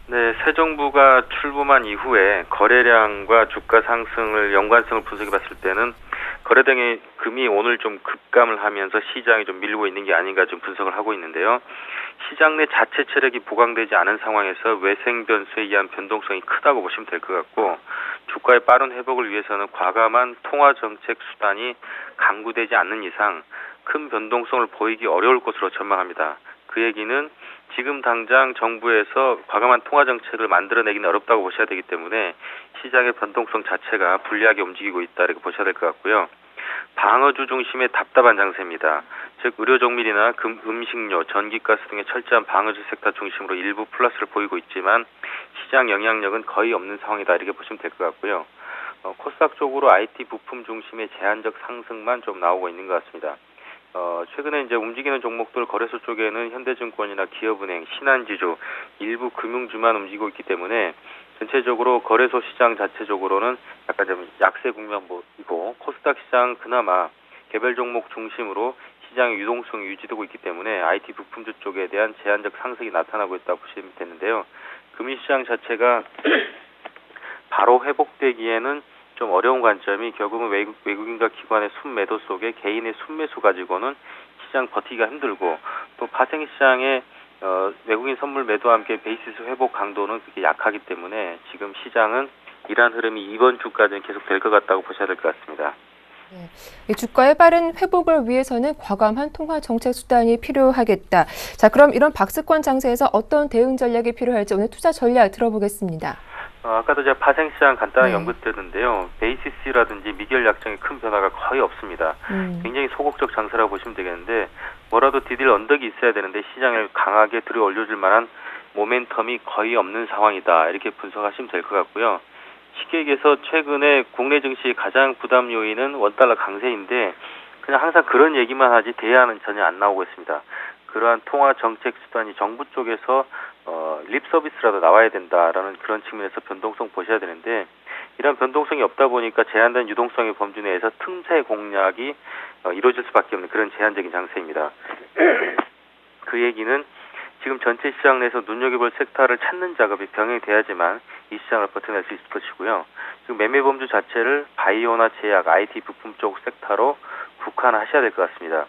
네, 새 정부가 출범한 이후에 거래량과 주가 상승을 연관성을 분석해 봤을 때는 거래 대금이 오늘 좀 급감을 하면서 시장이 좀 밀리고 있는 게 아닌가 좀 분석을 하고 있는데요. 시장 내 자체 체력이 보강되지 않은 상황에서 외생 변수에 의한 변동성이 크다고 보시면 될 것 같고, 주가의 빠른 회복을 위해서는 과감한 통화 정책 수단이 강구되지 않는 이상 큰 변동성을 보이기 어려울 것으로 전망합니다. 그 얘기는 지금 당장 정부에서 과감한 통화 정책을 만들어내기는 어렵다고 보셔야 되기 때문에 시장의 변동성 자체가 불리하게 움직이고 있다 이렇게 보셔야 될 것 같고요. 방어주 중심의 답답한 장세입니다. 즉 의료종밀이나 음식료, 전기가스 등의 철저한 방어주 섹터 중심으로 일부 플러스를 보이고 있지만 시장 영향력은 거의 없는 상황이다 이렇게 보시면 될 것 같고요. 코스닥 쪽으로 IT 부품 중심의 제한적 상승만 좀 나오고 있는 것 같습니다. 최근에 이제 움직이는 종목들 거래소 쪽에는 현대증권이나 기업은행, 신한지주, 일부 금융주만 움직이고 있기 때문에 전체적으로 거래소 시장 자체적으로는 약간 좀 약세 국면이고 코스닥 시장 그나마 개별 종목 중심으로 시장의 유동성이 유지되고 있기 때문에 IT 부품주 쪽에 대한 제한적 상승이 나타나고 있다고 보시면 되는데요. 금융시장 자체가 바로 회복되기에는 좀 어려운 관점이 결국은 외국인과 기관의 순매도 속에 개인의 순매수 가지고는 시장 버티기가 힘들고 또 파생 시장의 외국인 선물 매도와 함께 베이시스 회복 강도는 그렇게 약하기 때문에 지금 시장은 이러한 흐름이 이번 주까지는 계속 될 것 같다고 보셔야 될 것 같습니다. 네. 이 주가의 빠른 회복을 위해서는 과감한 통화 정책 수단이 필요하겠다. 자, 그럼 이런 박스권 장세에서 어떤 대응 전략이 필요할지 오늘 투자 전략 들어보겠습니다. 아까도 제가 파생시장 간단하게 언급드렸는데요. 베이시스라든지 미결 약정의 큰 변화가 거의 없습니다. 굉장히 소극적 장세라고 보시면 되겠는데 뭐라도 디딜 언덕이 있어야 되는데 시장을 강하게 들어 올려줄 만한 모멘텀이 거의 없는 상황이다. 이렇게 분석하시면 될 것 같고요. 쉽게 얘기해서 최근에 국내 증시의 가장 부담 요인은 원달러 강세인데 그냥 항상 그런 얘기만 하지 대안은 전혀 안 나오고 있습니다. 그러한 통화 정책 수단이 정부 쪽에서 립 서비스라도 나와야 된다라는 그런 측면에서 변동성 보셔야 되는데 이런 변동성이 없다 보니까 제한된 유동성의 범주 내에서 틈새 공략이 이루어질 수밖에 없는 그런 제한적인 장세입니다. 그 얘기는 지금 전체 시장 내에서 눈여겨볼 섹터를 찾는 작업이 병행돼야지만 이 시장을 버텨낼 수 있을 것이고요. 지금 매매 범주 자체를 바이오나 제약, IT 부품 쪽 섹터로 국한하셔야 될 것 같습니다.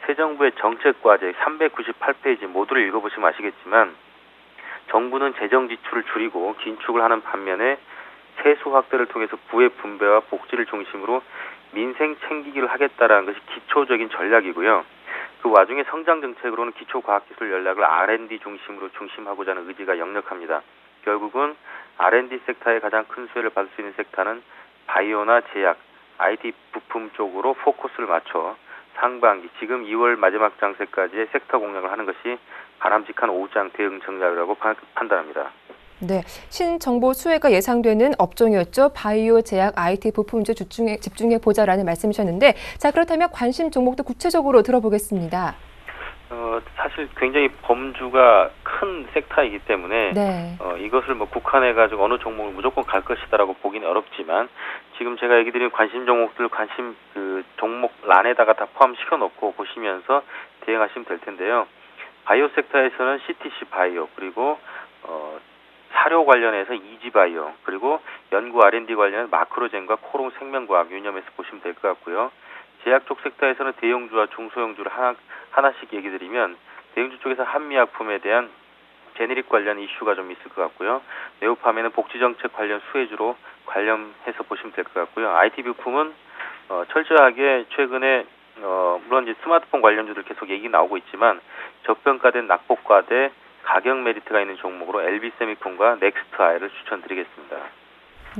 새 정부의 정책 과제 398페이지 모두를 읽어보시면 아시겠지만 정부는 재정 지출을 줄이고 긴축을 하는 반면에 세수 확대를 통해서 부의 분배와 복지를 중심으로 민생 챙기기를 하겠다라는 것이 기초적인 전략이고요. 그 와중에 성장 정책으로는 기초과학기술 전략을 R&D 중심으로 중심하고자 하는 의지가 역력합니다. 결국은 R&D 섹터의 가장 큰 수혜를 받을 수 있는 섹터는 바이오나 제약, IT 부품 쪽으로 포커스를 맞춰 상반기, 지금 2월 마지막 장세까지의 섹터 공략을 하는 것이 바람직한 오후장 대응 전략이라고 판단합니다. 네, 신정보 수혜가 예상되는 업종이었죠. 바이오, 제약, IT 부품주 집중해 보자라는 말씀이셨는데, 자, 그렇다면 관심 종목도 구체적으로 들어보겠습니다. 사실 굉장히 범주가 큰 섹터이기 때문에 이것을 뭐 국한해가지고 어느 종목을 무조건 갈 것이다라고 보기는 어렵지만 지금 제가 얘기 드린 관심 종목들 관심 그 종목 란에다가 다 포함시켜 놓고 보시면서 대응하시면 될 텐데요. 바이오 섹터에서는 CTC 바이오 그리고 사료 관련해서 이지바이오 그리고 연구 R&D 관련해서 마크로젠과 코롱 생명과학 유념해서 보시면 될 것 같고요. 제약 쪽 섹터에서는 대형주와 중소형주를 하나씩 얘기 드리면 대형주 쪽에서 한미약품에 대한 제네릭 관련 이슈가 좀 있을 것 같고요. 네오팜에는 복지정책 관련 수혜주로 관련해서 보시면 될 것 같고요. IT 부품은 철저하게 최근에 물론 이제 스마트폰 관련주들 계속 얘기 나오고 있지만 저평가된 낙폭과대 가격 메리트가 있는 종목으로 LB세미콘과 넥스트아이를 추천드리겠습니다.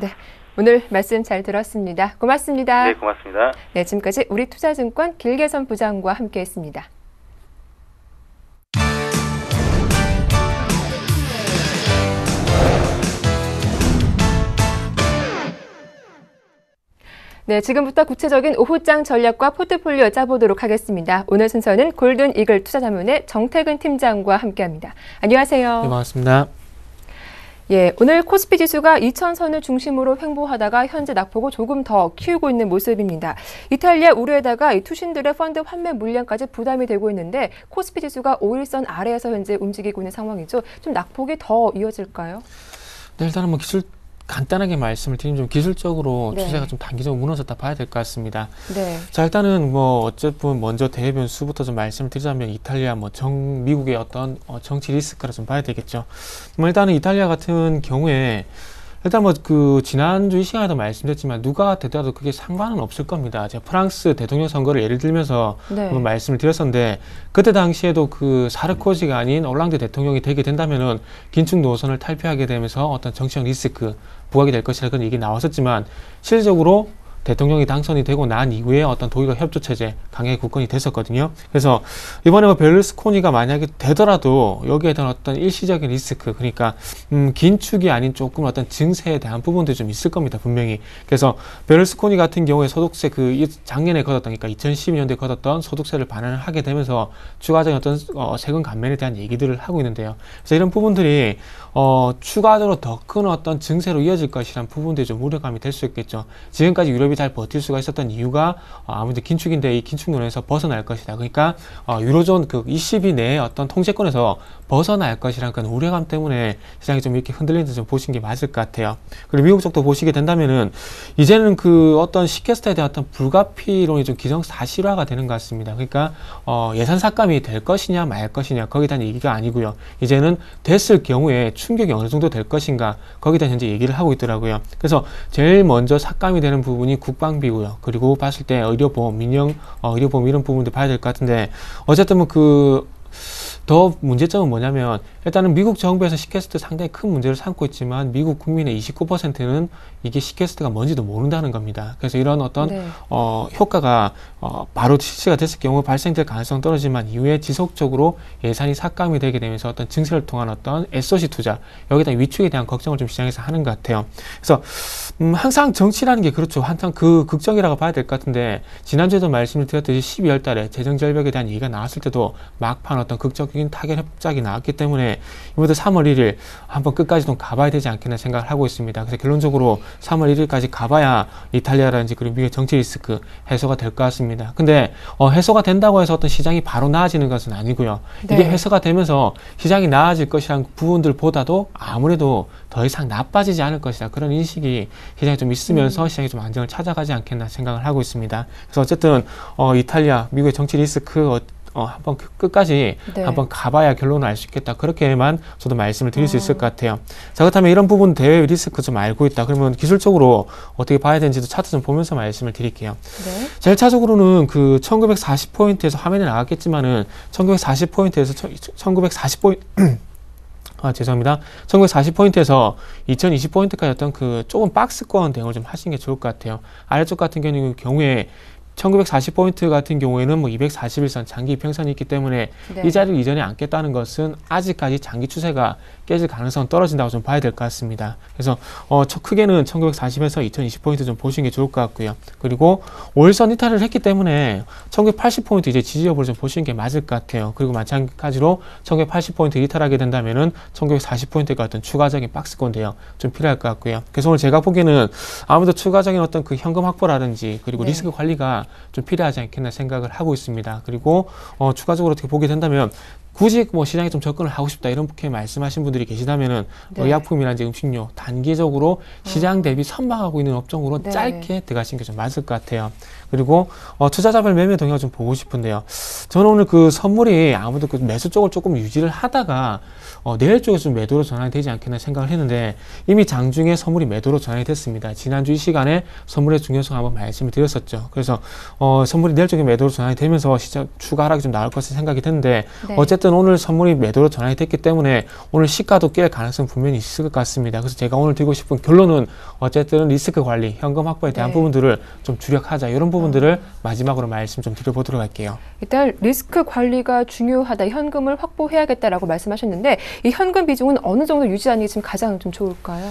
네, 오늘 말씀 잘 들었습니다. 고맙습니다. 네, 고맙습니다. 네, 지금까지 우리투자증권 길계선 부장과 함께했습니다. 네, 지금부터 구체적인 오후장 전략과 포트폴리오 짜보도록 하겠습니다. 오늘 순서는 골든 이글 투자자문의 정태근 팀장과 함께합니다. 안녕하세요. 네, 반갑습니다. 예, 오늘 코스피 지수가 2000선을 중심으로 횡보하다가 현재 낙폭을 조금 더 키우고 있는 모습입니다. 이탈리아 우려에다가 이 투신들의 펀드 환매 물량까지 부담이 되고 있는데 코스피 지수가 5일선 아래에서 현재 움직이고 있는 상황이죠. 좀 낙폭이 더 이어질까요? 네, 일단은 뭐 간단하게 말씀을 드리면 좀 기술적으로 추세가 좀 단기적으로 무너졌다 봐야 될 것 같습니다. 네. 자, 일단은 뭐 어쨌든 먼저 대외 변수부터 좀 말씀을 드리자면 이탈리아 미국의 어떤 정치 리스크를 좀 봐야 되겠죠. 일단은 이탈리아 같은 경우에 일단 지난주 이 시간에도 말씀드렸지만 누가 되더라도 그게 상관은 없을 겁니다. 제가 프랑스 대통령 선거를 예를 들면서 말씀을 드렸었는데 그때 당시에도 그 사르코지가 아닌 올랑드 대통령이 되게 된다면은 긴축 노선을 탈피하게 되면서 어떤 정치적 리스크 부각이 될 것이라 그런 얘기 나왔었지만 실질적으로 대통령이 당선이 되고 난 이후에 어떤 독일과 협조체제 강하게 굳건이 됐었거든요. 그래서 이번에 베를루스코니가 만약에 되더라도 여기에 대한 어떤 일시적인 리스크, 그러니까 긴축이 아닌 조금 어떤 증세에 대한 부분도 좀 있을 겁니다, 분명히. 그래서 베를루스코니 같은 경우에 소득세 작년에 걷었던, 그러니까 2012년도에 걷었던 소득세를 반환을 하게 되면서 추가적인 어떤 세금 감면에 대한 얘기들을 하고 있는데요. 그래서 이런 부분들이 추가적으로 더 큰 어떤 증세로 이어질 것이라는 부분들이 좀 우려감이 될 수 있겠죠. 지금까지 유럽 유럽이 잘 버틸 수가 있었던 이유가 아무래도 긴축인데 이 긴축론에서 벗어날 것이다. 그러니까 유로존 그 20위 내의 어떤 통제권에서 벗어날 것이라는 그런 우려감 때문에 시장이 좀 이렇게 흔들리는지 좀 보시는 게 맞을 것 같아요. 그리고 미국 쪽도 보시게 된다면은 이제는 그 어떤 시캐스트에 대한 어떤 불가피론이 좀 기정사실화가 되는 것 같습니다. 그러니까 예산 삭감이 될 것이냐 말 것이냐 거기에 대한 얘기가 아니고요. 이제는 됐을 경우에 충격이 어느 정도 될 것인가 거기에 대한 현재 얘기를 하고 있더라고요. 그래서 제일 먼저 삭감이 되는 부분이 국방비고요. 그리고 봤을 때 의료보험, 민영 의료보험 이런 부분도 봐야 될 것 같은데 어쨌든 뭐 더 문제점은 뭐냐면 일단은 미국 정부에서 시캐스트 상당히 큰 문제를 삼고 있지만 미국 국민의 29%는 이게 시캐스트가 뭔지도 모른다는 겁니다. 그래서 이런 어떤 효과가 바로 실시가 됐을 경우 발생될 가능성 떨어지만 이후에 지속적으로 예산이 삭감이 되게 되면서 어떤 증세를 통한 어떤 SOC 투자 여기다 위축에 대한 걱정을 좀 시장에서 하는 것 같아요. 그래서 항상 정치라는 게 그렇죠. 한창 그 극적이라고 봐야 될 것 같은데 지난주에도 말씀을 드렸듯이 12월 달에 재정절벽에 대한 얘기가 나왔을 때도 막판 어떤 극적인 타결 협작이 나왔기 때문에 이번에 3월 1일 한번 끝까지 좀 가봐야 되지 않겠나 생각을 하고 있습니다. 그래서 결론적으로 3월 1일까지 가봐야 이탈리아라든지 그리고 미국의 정치 리스크 해소가 될 것 같습니다. 근데 해소가 된다고 해서 어떤 시장이 바로 나아지는 것은 아니고요. 이게 해소가 되면서 시장이 나아질 것이라는 부분들보다도 아무래도 더 이상 나빠지지 않을 것이다. 그런 인식이 시장에 좀 있으면서 시장이 좀 안정을 찾아가지 않겠나 생각을 하고 있습니다. 그래서 어쨌든 이탈리아, 미국의 정치 리스크 한번 끝까지 한번 가봐야 결론을 알 수 있겠다. 그렇게만 저도 말씀을 드릴 수 있을 것 같아요. 자, 그렇다면 이런 부분 대외 리스크 좀 알고 있다. 그러면 기술적으로 어떻게 봐야 되는지도 차트 좀 보면서 말씀을 드릴게요. 자, 1차적으로는 그 1940포인트에서 화면에 나왔겠지만은 1940포인트에서 1940포인트 죄송합니다. 1940포인트에서 2020포인트까지 어떤 그 조금 박스권 대응을 좀 하시는 게 좋을 것 같아요. 아래쪽 같은 경우에 1940포인트 같은 경우에는 뭐 241선 장기 이평선이 있기 때문에 이 자리를 이전에 앉겠다는 것은 아직까지 장기 추세가 깨질 가능성은 떨어진다고 좀 봐야 될 것 같습니다. 그래서 크게는 1940에서 2020포인트 좀 보시는 게 좋을 것 같고요. 그리고 5일선 이탈을 했기 때문에 1980포인트 이제 지지 여부를 좀 보시는 게 맞을 것 같아요. 그리고 마찬가지로 1980포인트 이탈하게 된다면은 1940포인트가 어떤 추가적인 박스권 대응 좀 필요할 것 같고요. 그래서 오늘 제가 보기에는 아무래도 추가적인 어떤 그 현금 확보라든지 그리고 리스크 관리가 좀 필요하지 않겠나 생각을 하고 있습니다. 그리고 추가적으로 어떻게 보게 된다면 굳이 뭐 시장에 좀 접근을 하고 싶다 이렇게 말씀하신 분들이 계시다면은 의약품이라든지 음식료 단기적으로 시장 대비 선방하고 있는 업종으로 짧게 들어가시는 게 좀 맞을 것 같아요. 그리고 투자자별 매매 동향을 좀 보고 싶은데요. 저는 오늘 그 선물이 아무래도 그 매수 쪽을 조금 유지를 하다가 내일 쪽에서 좀 매도로 전환이 되지 않겠나 생각을 했는데 이미 장중에 선물이 매도로 전환이 됐습니다. 지난주 이 시간에 선물의 중요성 한번 말씀을 드렸었죠. 그래서 선물이 내일 쪽에 매도로 전환이 되면서 시장 추가 하락이 좀 나올 것을 생각이 됐는데 어쨌든 오늘 선물이 매도로 전환이 됐기 때문에 오늘 시가도 깰 가능성 분명히 있을 것 같습니다. 그래서 제가 오늘 드리고 싶은 결론은 어쨌든 리스크 관리, 현금 확보에 대한 부분들을 좀 주력하자 이런 부분들을 마지막으로 말씀 좀 드려보도록 할게요. 일단 리스크 관리가 중요하다, 현금을 확보해야겠다라고 말씀하셨는데 이 현금 비중은 어느 정도 유지하는 게 지금 가장 좀 좋을까요?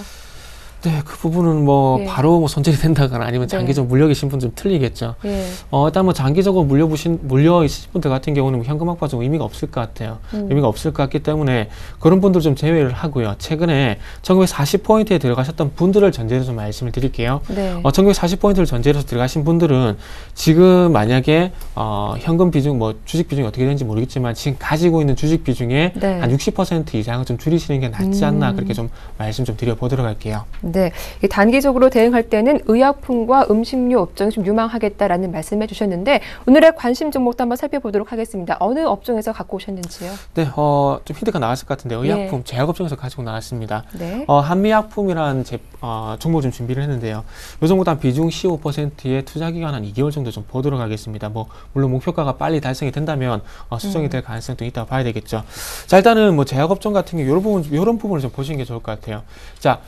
네, 그 부분은 뭐 바로 뭐 손질이 된다거나 아니면 장기적으로 물려 계신 분 좀 틀리겠죠. 일단 뭐 장기적으로 물려 있으신 분들 같은 경우는 뭐 현금 확보가 좀 의미가 없을 것 같아요. 의미가 없을 것 같기 때문에 그런 분들 좀 제외를 하고요. 최근에 1940포인트에 들어가셨던 분들을 전제로 좀 말씀을 드릴게요. 1940포인트를 전제로 들어가신 분들은 지금 만약에 현금 비중, 뭐 주식 비중이 어떻게 되는지 모르겠지만 지금 가지고 있는 주식 비중의 한 60% 이상을 좀 줄이시는 게 낫지 않나 그렇게 좀 말씀 좀 드려보도록 할게요. 네, 단기적으로 대응할 때는 의약품과 음식료 업종이 좀 유망하겠다라는 말씀해 주셨는데 오늘의 관심 종목도 한번 살펴보도록 하겠습니다. 어느 업종에서 갖고 오셨는지요? 네, 좀 힌트가 나왔을 것 같은데 의약품, 제약업종에서 가지고 나왔습니다. 한미약품이라는 종목 좀 준비를 했는데요. 이 종목도 한 비중 15%의 투자기간 한 2개월 정도 좀 보도록 하겠습니다. 뭐 물론 목표가가 빨리 달성이 된다면 수정이 될 가능성도 있다고 봐야 되겠죠. 자, 일단은 뭐 제약업종 같은 경우 이런 부분을 좀 보시는 게 좋을 것 같아요. 자,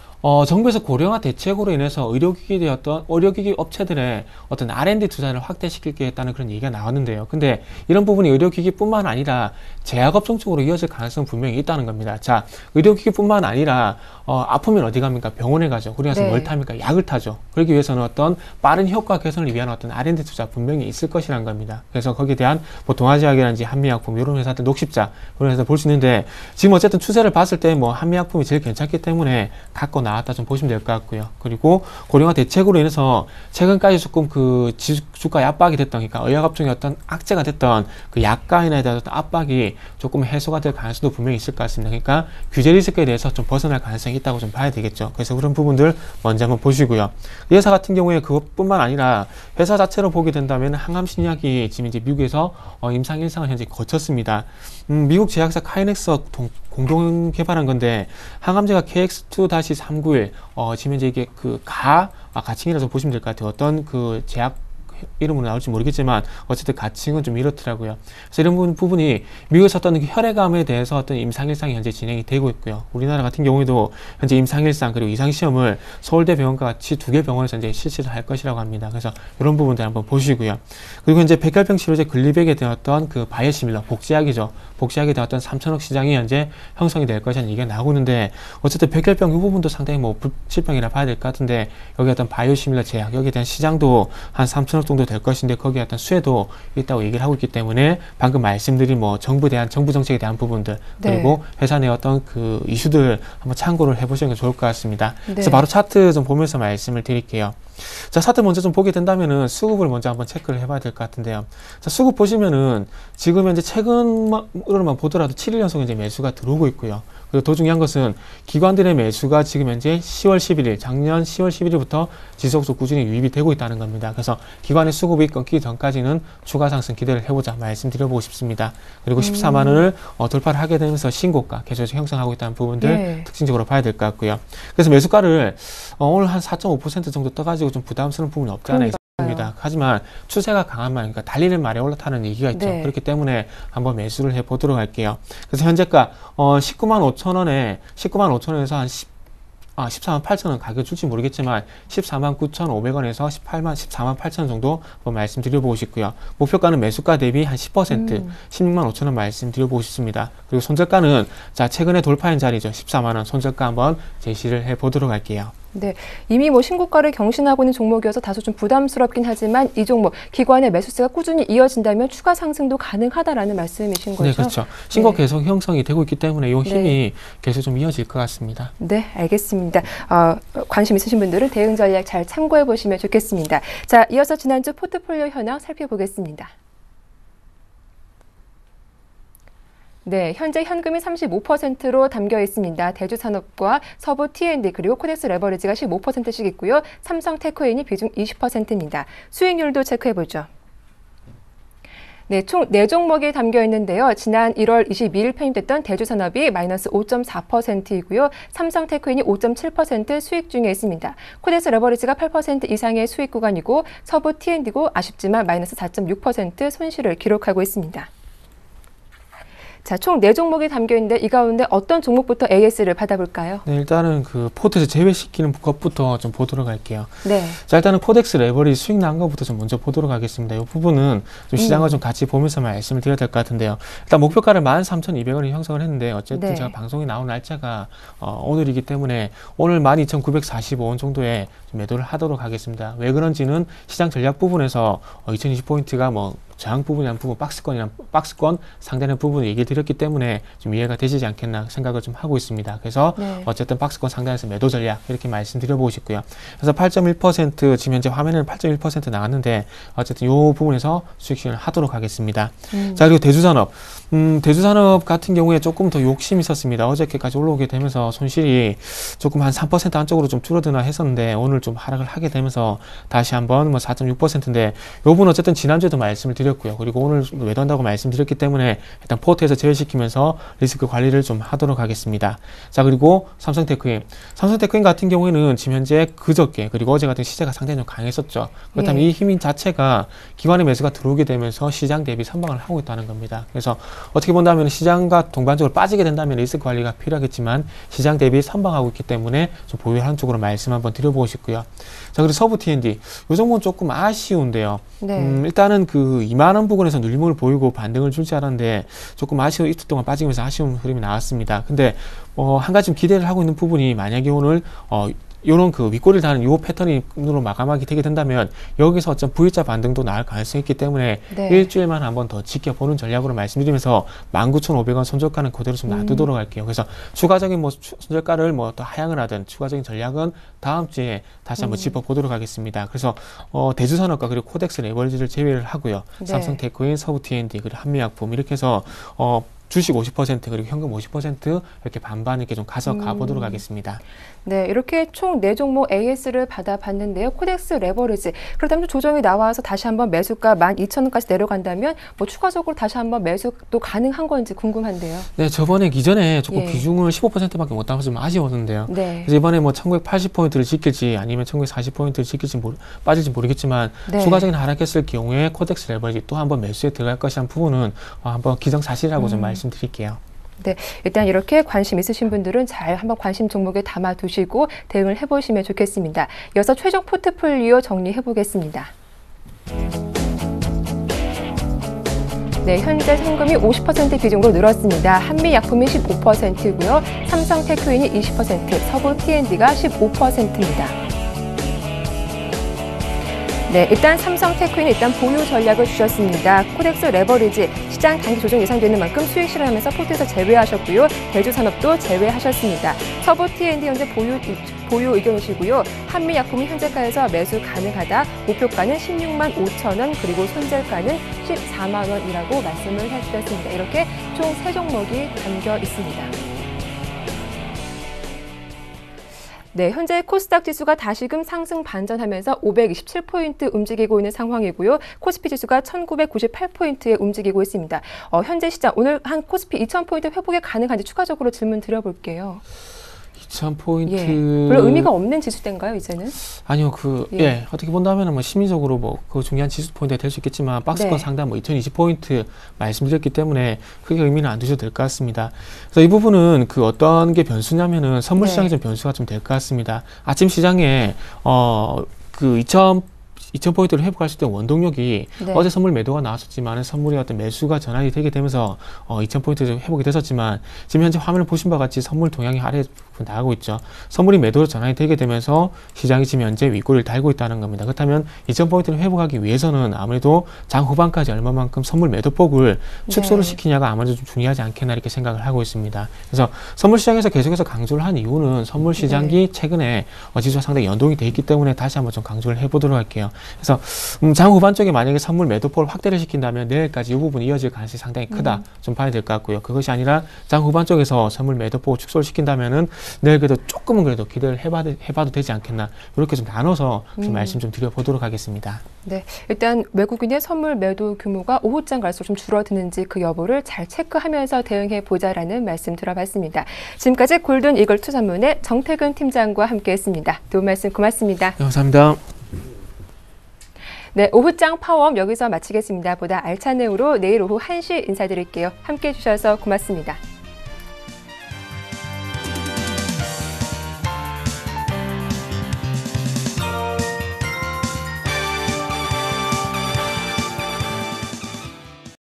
정부에서 고령화 대책으로 인해서 의료기기 업체들의 어떤 R&D 투자를 확대시키겠다는 그런 얘기가 나왔는데요. 근데 이런 부분이 의료기기뿐만 아니라 제약업종 쪽으로 이어질 가능성은 분명히 있다는 겁니다. 자, 의료기기뿐만 아니라 아프면 어디 갑니까? 병원에 가죠. 그리고 나서 뭘 탑니까? 약을 타죠. 그러기 위해서는 어떤 빠른 효과 개선을 위한 어떤 R&D 투자 분명히 있을 것이라는 겁니다. 그래서 거기에 대한 뭐 동아제약이라든지 한미약품 이런 회사들, 녹십자 이런 회사 볼 수 있는데 지금 어쨌든 추세를 봤을 때 뭐 한미약품이 제일 괜찮기 때문에 갖고 나왔다 좀 보시면 될 것 같고요. 그리고 고령화 대책으로 인해서 최근까지 조금 그 주가의 압박이 됐던, 그러니까 의약업종의 어떤 악재가 됐던 그 약가인에 대한 어떤 압박이 조금 해소가 될 가능성도 분명히 있을 것 같습니다. 그러니까 규제 리스크에 대해서 좀 벗어날 가능성이 있다고 좀 봐야 되겠죠. 그래서 그런 부분들 먼저 한번 보시고요. 이 회사 같은 경우에 그것뿐만 아니라 회사 자체로 보게 된다면 항암신약이 지금 이제 미국에서 임상 1상을 현재 거쳤습니다. 미국 제약사 카이넥스와 공동 개발한 건데 항암제가 KX2-391 지금 현재 이게 그 가칭이라서 보시면 될 것 같아요. 어떤 그 제약 이름으로 나올지 모르겠지만 어쨌든 가칭은 좀 이렇더라고요. 그래서 이런 부분이 미국에서 어떤 혈액암에 대해서 어떤 임상일상이 현재 진행이 되고 있고요. 우리나라 같은 경우에도 현재 임상일상 그리고 이상시험을 서울대 병원과 같이 2개 병원에서 이제 실시를 할 것이라고 합니다. 그래서 이런 부분들 한번 보시고요. 그리고 이제 백혈병 치료제 글리백에 대한 어떤 그 바이오시밀러 복제약이죠. 복제약에 대한 어떤 3천억 시장이 현재 형성이 될 것이라는 얘기가 나오고 있는데 어쨌든 백혈병 이 부분도 상당히 뭐 불치병이라 봐야 될 것 같은데 여기 어떤 바이오시밀러 제약 여기에 대한 시장도 한 3천억 정도 될 것인데 거기에 어떤 수혜도 있다고 얘기를 하고 있기 때문에 방금 말씀드린 뭐 정부 정책에 대한 부분들 그리고 회사 내 어떤 그 이슈들 한번 참고를 해보시는 게 좋을 것 같습니다. 그래서 바로 차트 좀 보면서 말씀을 드릴게요. 자, 차트 먼저 좀 보게 된다면은 수급을 먼저 한번 체크를 해봐야 될 것 같은데요. 자, 수급 보시면은 지금 현재 최근으로만 보더라도 7일 연속 이제 매수가 들어오고 있고요. 그리고 더 중요한 것은 기관들의 매수가 지금 현재 10월 11일, 작년 10월 11일부터 지속적으로 꾸준히 유입이 되고 있다는 겁니다. 그래서 기관의 수급이 끊기기 전까지는 추가 상승 기대를 해보자 말씀드려보고 싶습니다. 그리고 14만 원을 돌파를 하게 되면서 신고가 계속 형성하고 있다는 부분들 특징적으로 봐야 될 것 같고요. 그래서 매수가를 오늘 한 4.5% 정도 떠가지고 좀 부담스러운 부분이 없지 않아 있습니다. 하지만 추세가 강한 말, 그러니까 달리는 말에 올라타는 얘기가 있죠. 그렇기 때문에 한번 매수를 해보도록 할게요. 그래서 현재가 19만 5천 원에서 한 14만 8천 원 가격 줄지 모르겠지만 14만 9,500원에서 14만 8천 원 정도 한번 말씀드려보고 싶고요. 목표가는 매수가 대비 한 10%, 16만 5천 원 말씀드려보고 싶습니다. 그리고 손절가는 자 최근에 돌파한 자리죠. 14만 원 손절가 한번 제시를 해보도록 할게요. 네, 이미 뭐 신고가를 경신하고 있는 종목이어서 다소 좀 부담스럽긴 하지만 이 종목 기관의 매수세가 꾸준히 이어진다면 추가 상승도 가능하다라는 말씀이신 거죠? 네, 그렇죠. 신고 계속 형성이 되고 있기 때문에 이 힘이 계속 좀 이어질 것 같습니다. 네, 알겠습니다. 관심 있으신 분들은 대응 전략 잘 참고해 보시면 좋겠습니다. 자, 이어서 지난주 포트폴리오 현황 살펴보겠습니다. 네, 현재 현금이 35%로 담겨 있습니다. 대주산업과 서부 T&D 그리고 코덱스 레버리지가 15%씩 있고요. 삼성 테크인이 비중 20%입니다. 수익률도 체크해보죠. 네, 총 4종목이 담겨 있는데요. 지난 1월 22일 편입됐던 대주산업이 마이너스 5.4%이고요. 삼성 테크인이 5.7% 수익 중에 있습니다. 코덱스 레버리지가 8% 이상의 수익 구간이고 서부 T&D고 아쉽지만 마이너스 4.6% 손실을 기록하고 있습니다. 자, 총 4종목이 담겨 있는데 이 가운데 어떤 종목부터 AS를 받아볼까요? 네, 일단은 그 포트에서 제외시키는 것부터 좀 보도록 할게요. 네. 자, 일단은 코덱스 레버리지 수익 난 것부터 좀 먼저 보도록 하겠습니다. 이 부분은 좀 시장과 좀 같이 보면서 말씀을 드려야 될 것 같은데요. 일단 목표가를 13,200원을 형성을 했는데 어쨌든 제가 방송이 나온 날짜가 오늘이기 때문에 오늘 12,945원 정도에 좀 매도를 하도록 하겠습니다. 왜 그런지는 시장 전략 부분에서 2020포인트가 뭐 저항 부분이란 부분, 박스권 상대는 부분을 얘기를 드렸기 때문에 좀 이해가 되시지 않겠나 생각을 좀 하고 있습니다. 그래서 어쨌든 박스권 상단에서 매도 전략 이렇게 말씀드려보고 싶고요. 그래서 8.1% 지금 현재 화면에는 8.1% 나왔는데 어쨌든 이 부분에서 수익 실현을 하도록 하겠습니다. 자, 그리고 대주산업. 대주산업 같은 경우에 조금 더 욕심이 있었습니다. 어저께까지 올라오게 되면서 손실이 조금 한 3% 안쪽으로 좀 줄어드나 했었는데 오늘 좀 하락을 하게 되면서 다시 한번 뭐 4.6%인데 요 부분 어쨌든 지난주에도 말씀을 드렸고요. 그리고 오늘 매도한다고 말씀드렸기 때문에 일단 포트에서 제외시키면서 리스크 관리를 좀 하도록 하겠습니다. 자, 그리고 삼성테크인 같은 경우에는 지금 현재 그저께 그리고 어제 같은 시세가 상당히 좀 강했었죠. 그렇다면 이 힘인 자체가 기관의 매수가 들어오게 되면서 시장 대비 선방을 하고 있다는 겁니다. 그래서 어떻게 본다면 시장과 동반적으로 빠지게 된다면 리스크 관리가 필요하겠지만 시장 대비 선방하고 있기 때문에 좀 보유하는 쪽으로 말씀 한번 드려보고 싶고요. 자, 그리고 서부 T&D 이 종목은 조금 아쉬운데요. 일단은 그 2만원 부근에서 눌림을 보이고 반등을 줄 줄 알았는데 조금 아쉬워 이틀 동안 빠지면서 아쉬운 흐름이 나왔습니다. 근데 한 가지 좀 기대를 하고 있는 부분이 만약에 오늘 요런 그 윗꼬리를 다는 요 패턴으로 마감하게 되게 된다면 여기서 어떤 V자 반등도 나올 가능성이 있기 때문에 네. 일주일만 한번 더 지켜보는 전략으로 말씀드리면서 19,500원 손절가는 그대로 좀 놔두도록 할게요. 그래서 추가적인 뭐 손절가를 뭐 또 하향을 하든 추가적인 전략은 다음 주에 다시 한번 짚어보도록 하겠습니다. 그래서 대주산업과 그리고 코덱스 레버리지를 제외를 하고요. 네. 삼성테크인, 서부 T&D 그리고 한미약품 이렇게 해서 주식 50% 그리고 현금 50% 이렇게 반반 이렇게 좀 가져가 보도록 하겠습니다. 네, 이렇게 총 4종목 AS를 받아봤는데요. 코덱스 레버리지. 그렇다면 조정이 나와서 다시 한번 매수가 12,000원까지 내려간다면 뭐 추가적으로 다시 한번 매수도 가능한 건지 궁금한데요. 네, 저번에 이전에 조금 예. 비중을 15%밖에 못 담아서 좀 아쉬웠는데요. 네. 그래서 이번에 뭐 1980포인트를 지킬지 아니면 1940포인트를 지킬지 빠질지 모르겠지만 네. 추가적인 하락했을 경우에 코덱스 레버리지 또 한번 매수에 들어갈 것이란 부분은 한번 기정사실이라고 좀 말씀드릴게요. 네, 일단 이렇게 관심 있으신 분들은 잘 한번 관심 종목에 담아두시고 대응을 해보시면 좋겠습니다. 이어서 최종 포트폴리오 정리해보겠습니다. 네, 현재 현금이 50% 비중으로 늘었습니다. 한미약품이 15%고요. 삼성테크인이 20%, 서부 T&D가 15%입니다. 네, 일단 삼성테크인은 일단 보유 전략을 주셨습니다. 코덱스 레버리지 시장 단기 조정 예상되는 만큼 수익 실현하면서 포트에서 제외하셨고요. 대주산업도 제외하셨습니다. 서부 T&D 현재 보유 의견이시고요. 한미약품이 현재가에서 매수 가능하다. 목표가는 16만 5천 원 그리고 손절가는 14만 원이라고 말씀을 해주셨습니다. 이렇게 총 3종목이 담겨 있습니다. 네, 현재 코스닥 지수가 다시금 상승 반전하면서 527포인트 움직이고 있는 상황이고요. 코스피 지수가 1998포인트에 움직이고 있습니다. 현재 시장 오늘 한 코스피 2000포인트 회복이 가능한지 추가적으로 질문 드려볼게요. 2000포인트. 예, 별로 의미가 없는 지수대인가요, 이제는? 아니요, 어떻게 본다면 뭐 심리적으로 뭐 그 중요한 지수 포인트가 될 수 있겠지만 박스권 네. 상단 뭐 2020포인트 말씀드렸기 때문에 크게 의미는 안 두셔도 될 것 같습니다. 그래서 이 부분은 그 어떤 게 변수냐면은 선물 시장이 좀 변수가 좀 될 것 같습니다. 아침 시장에 그 2000포인트를 회복했을 때 원동력이 네. 어제 선물 매도가 나왔었지만 선물이 어떤 매수가 전환이 되게 되면서 2000포인트 회복이 됐었지만 지금 현재 화면을 보신 바와 같이 선물 동향이 아래 나가고 있죠. 선물이 매도로 전환이 되게 되면서 시장이 지금 현재 윗꼬리를 달고 있다는 겁니다. 그렇다면 2000포인트를 회복하기 위해서는 아무래도 장 후반까지 얼마만큼 선물 매도폭을 축소를 시키냐가 아무래도 좀 중요하지 않겠나 이렇게 생각을 하고 있습니다. 그래서 선물 시장에서 계속해서 강조를 한 이유는 선물 시장이 최근에 지수와 상당히 연동이 돼 있기 때문에 다시 한번 좀 강조를 해보도록 할게요. 그래서 장 후반 쪽에 만약에 선물 매도폭을 확대를 시킨다면 내일까지 이 부분이 이어질 가능성이 상당히 크다 좀 봐야 될 것 같고요. 그것이 아니라 장 후반 쪽에서 선물 매도폭을 축소를 시킨다면은 내일 그래도 조금은 그래도 기대를 해봐도 되지 않겠나 이렇게 좀 나눠서 좀 말씀 좀 드려보도록 하겠습니다. 네, 일단 외국인의 선물 매도 규모가 오후장 갈수록 좀 줄어드는지 그 여부를 잘 체크하면서 대응해 보자라는 말씀 들어봤습니다. 지금까지 골든 이글 투자문의 정태근 팀장과 함께했습니다. 도움 말씀 고맙습니다. 네, 감사합니다. 네, 오후장 파워업 여기서 마치겠습니다. 보다 알찬 내용으로 내일 오후 1시 인사드릴게요. 함께해 주셔서 고맙습니다.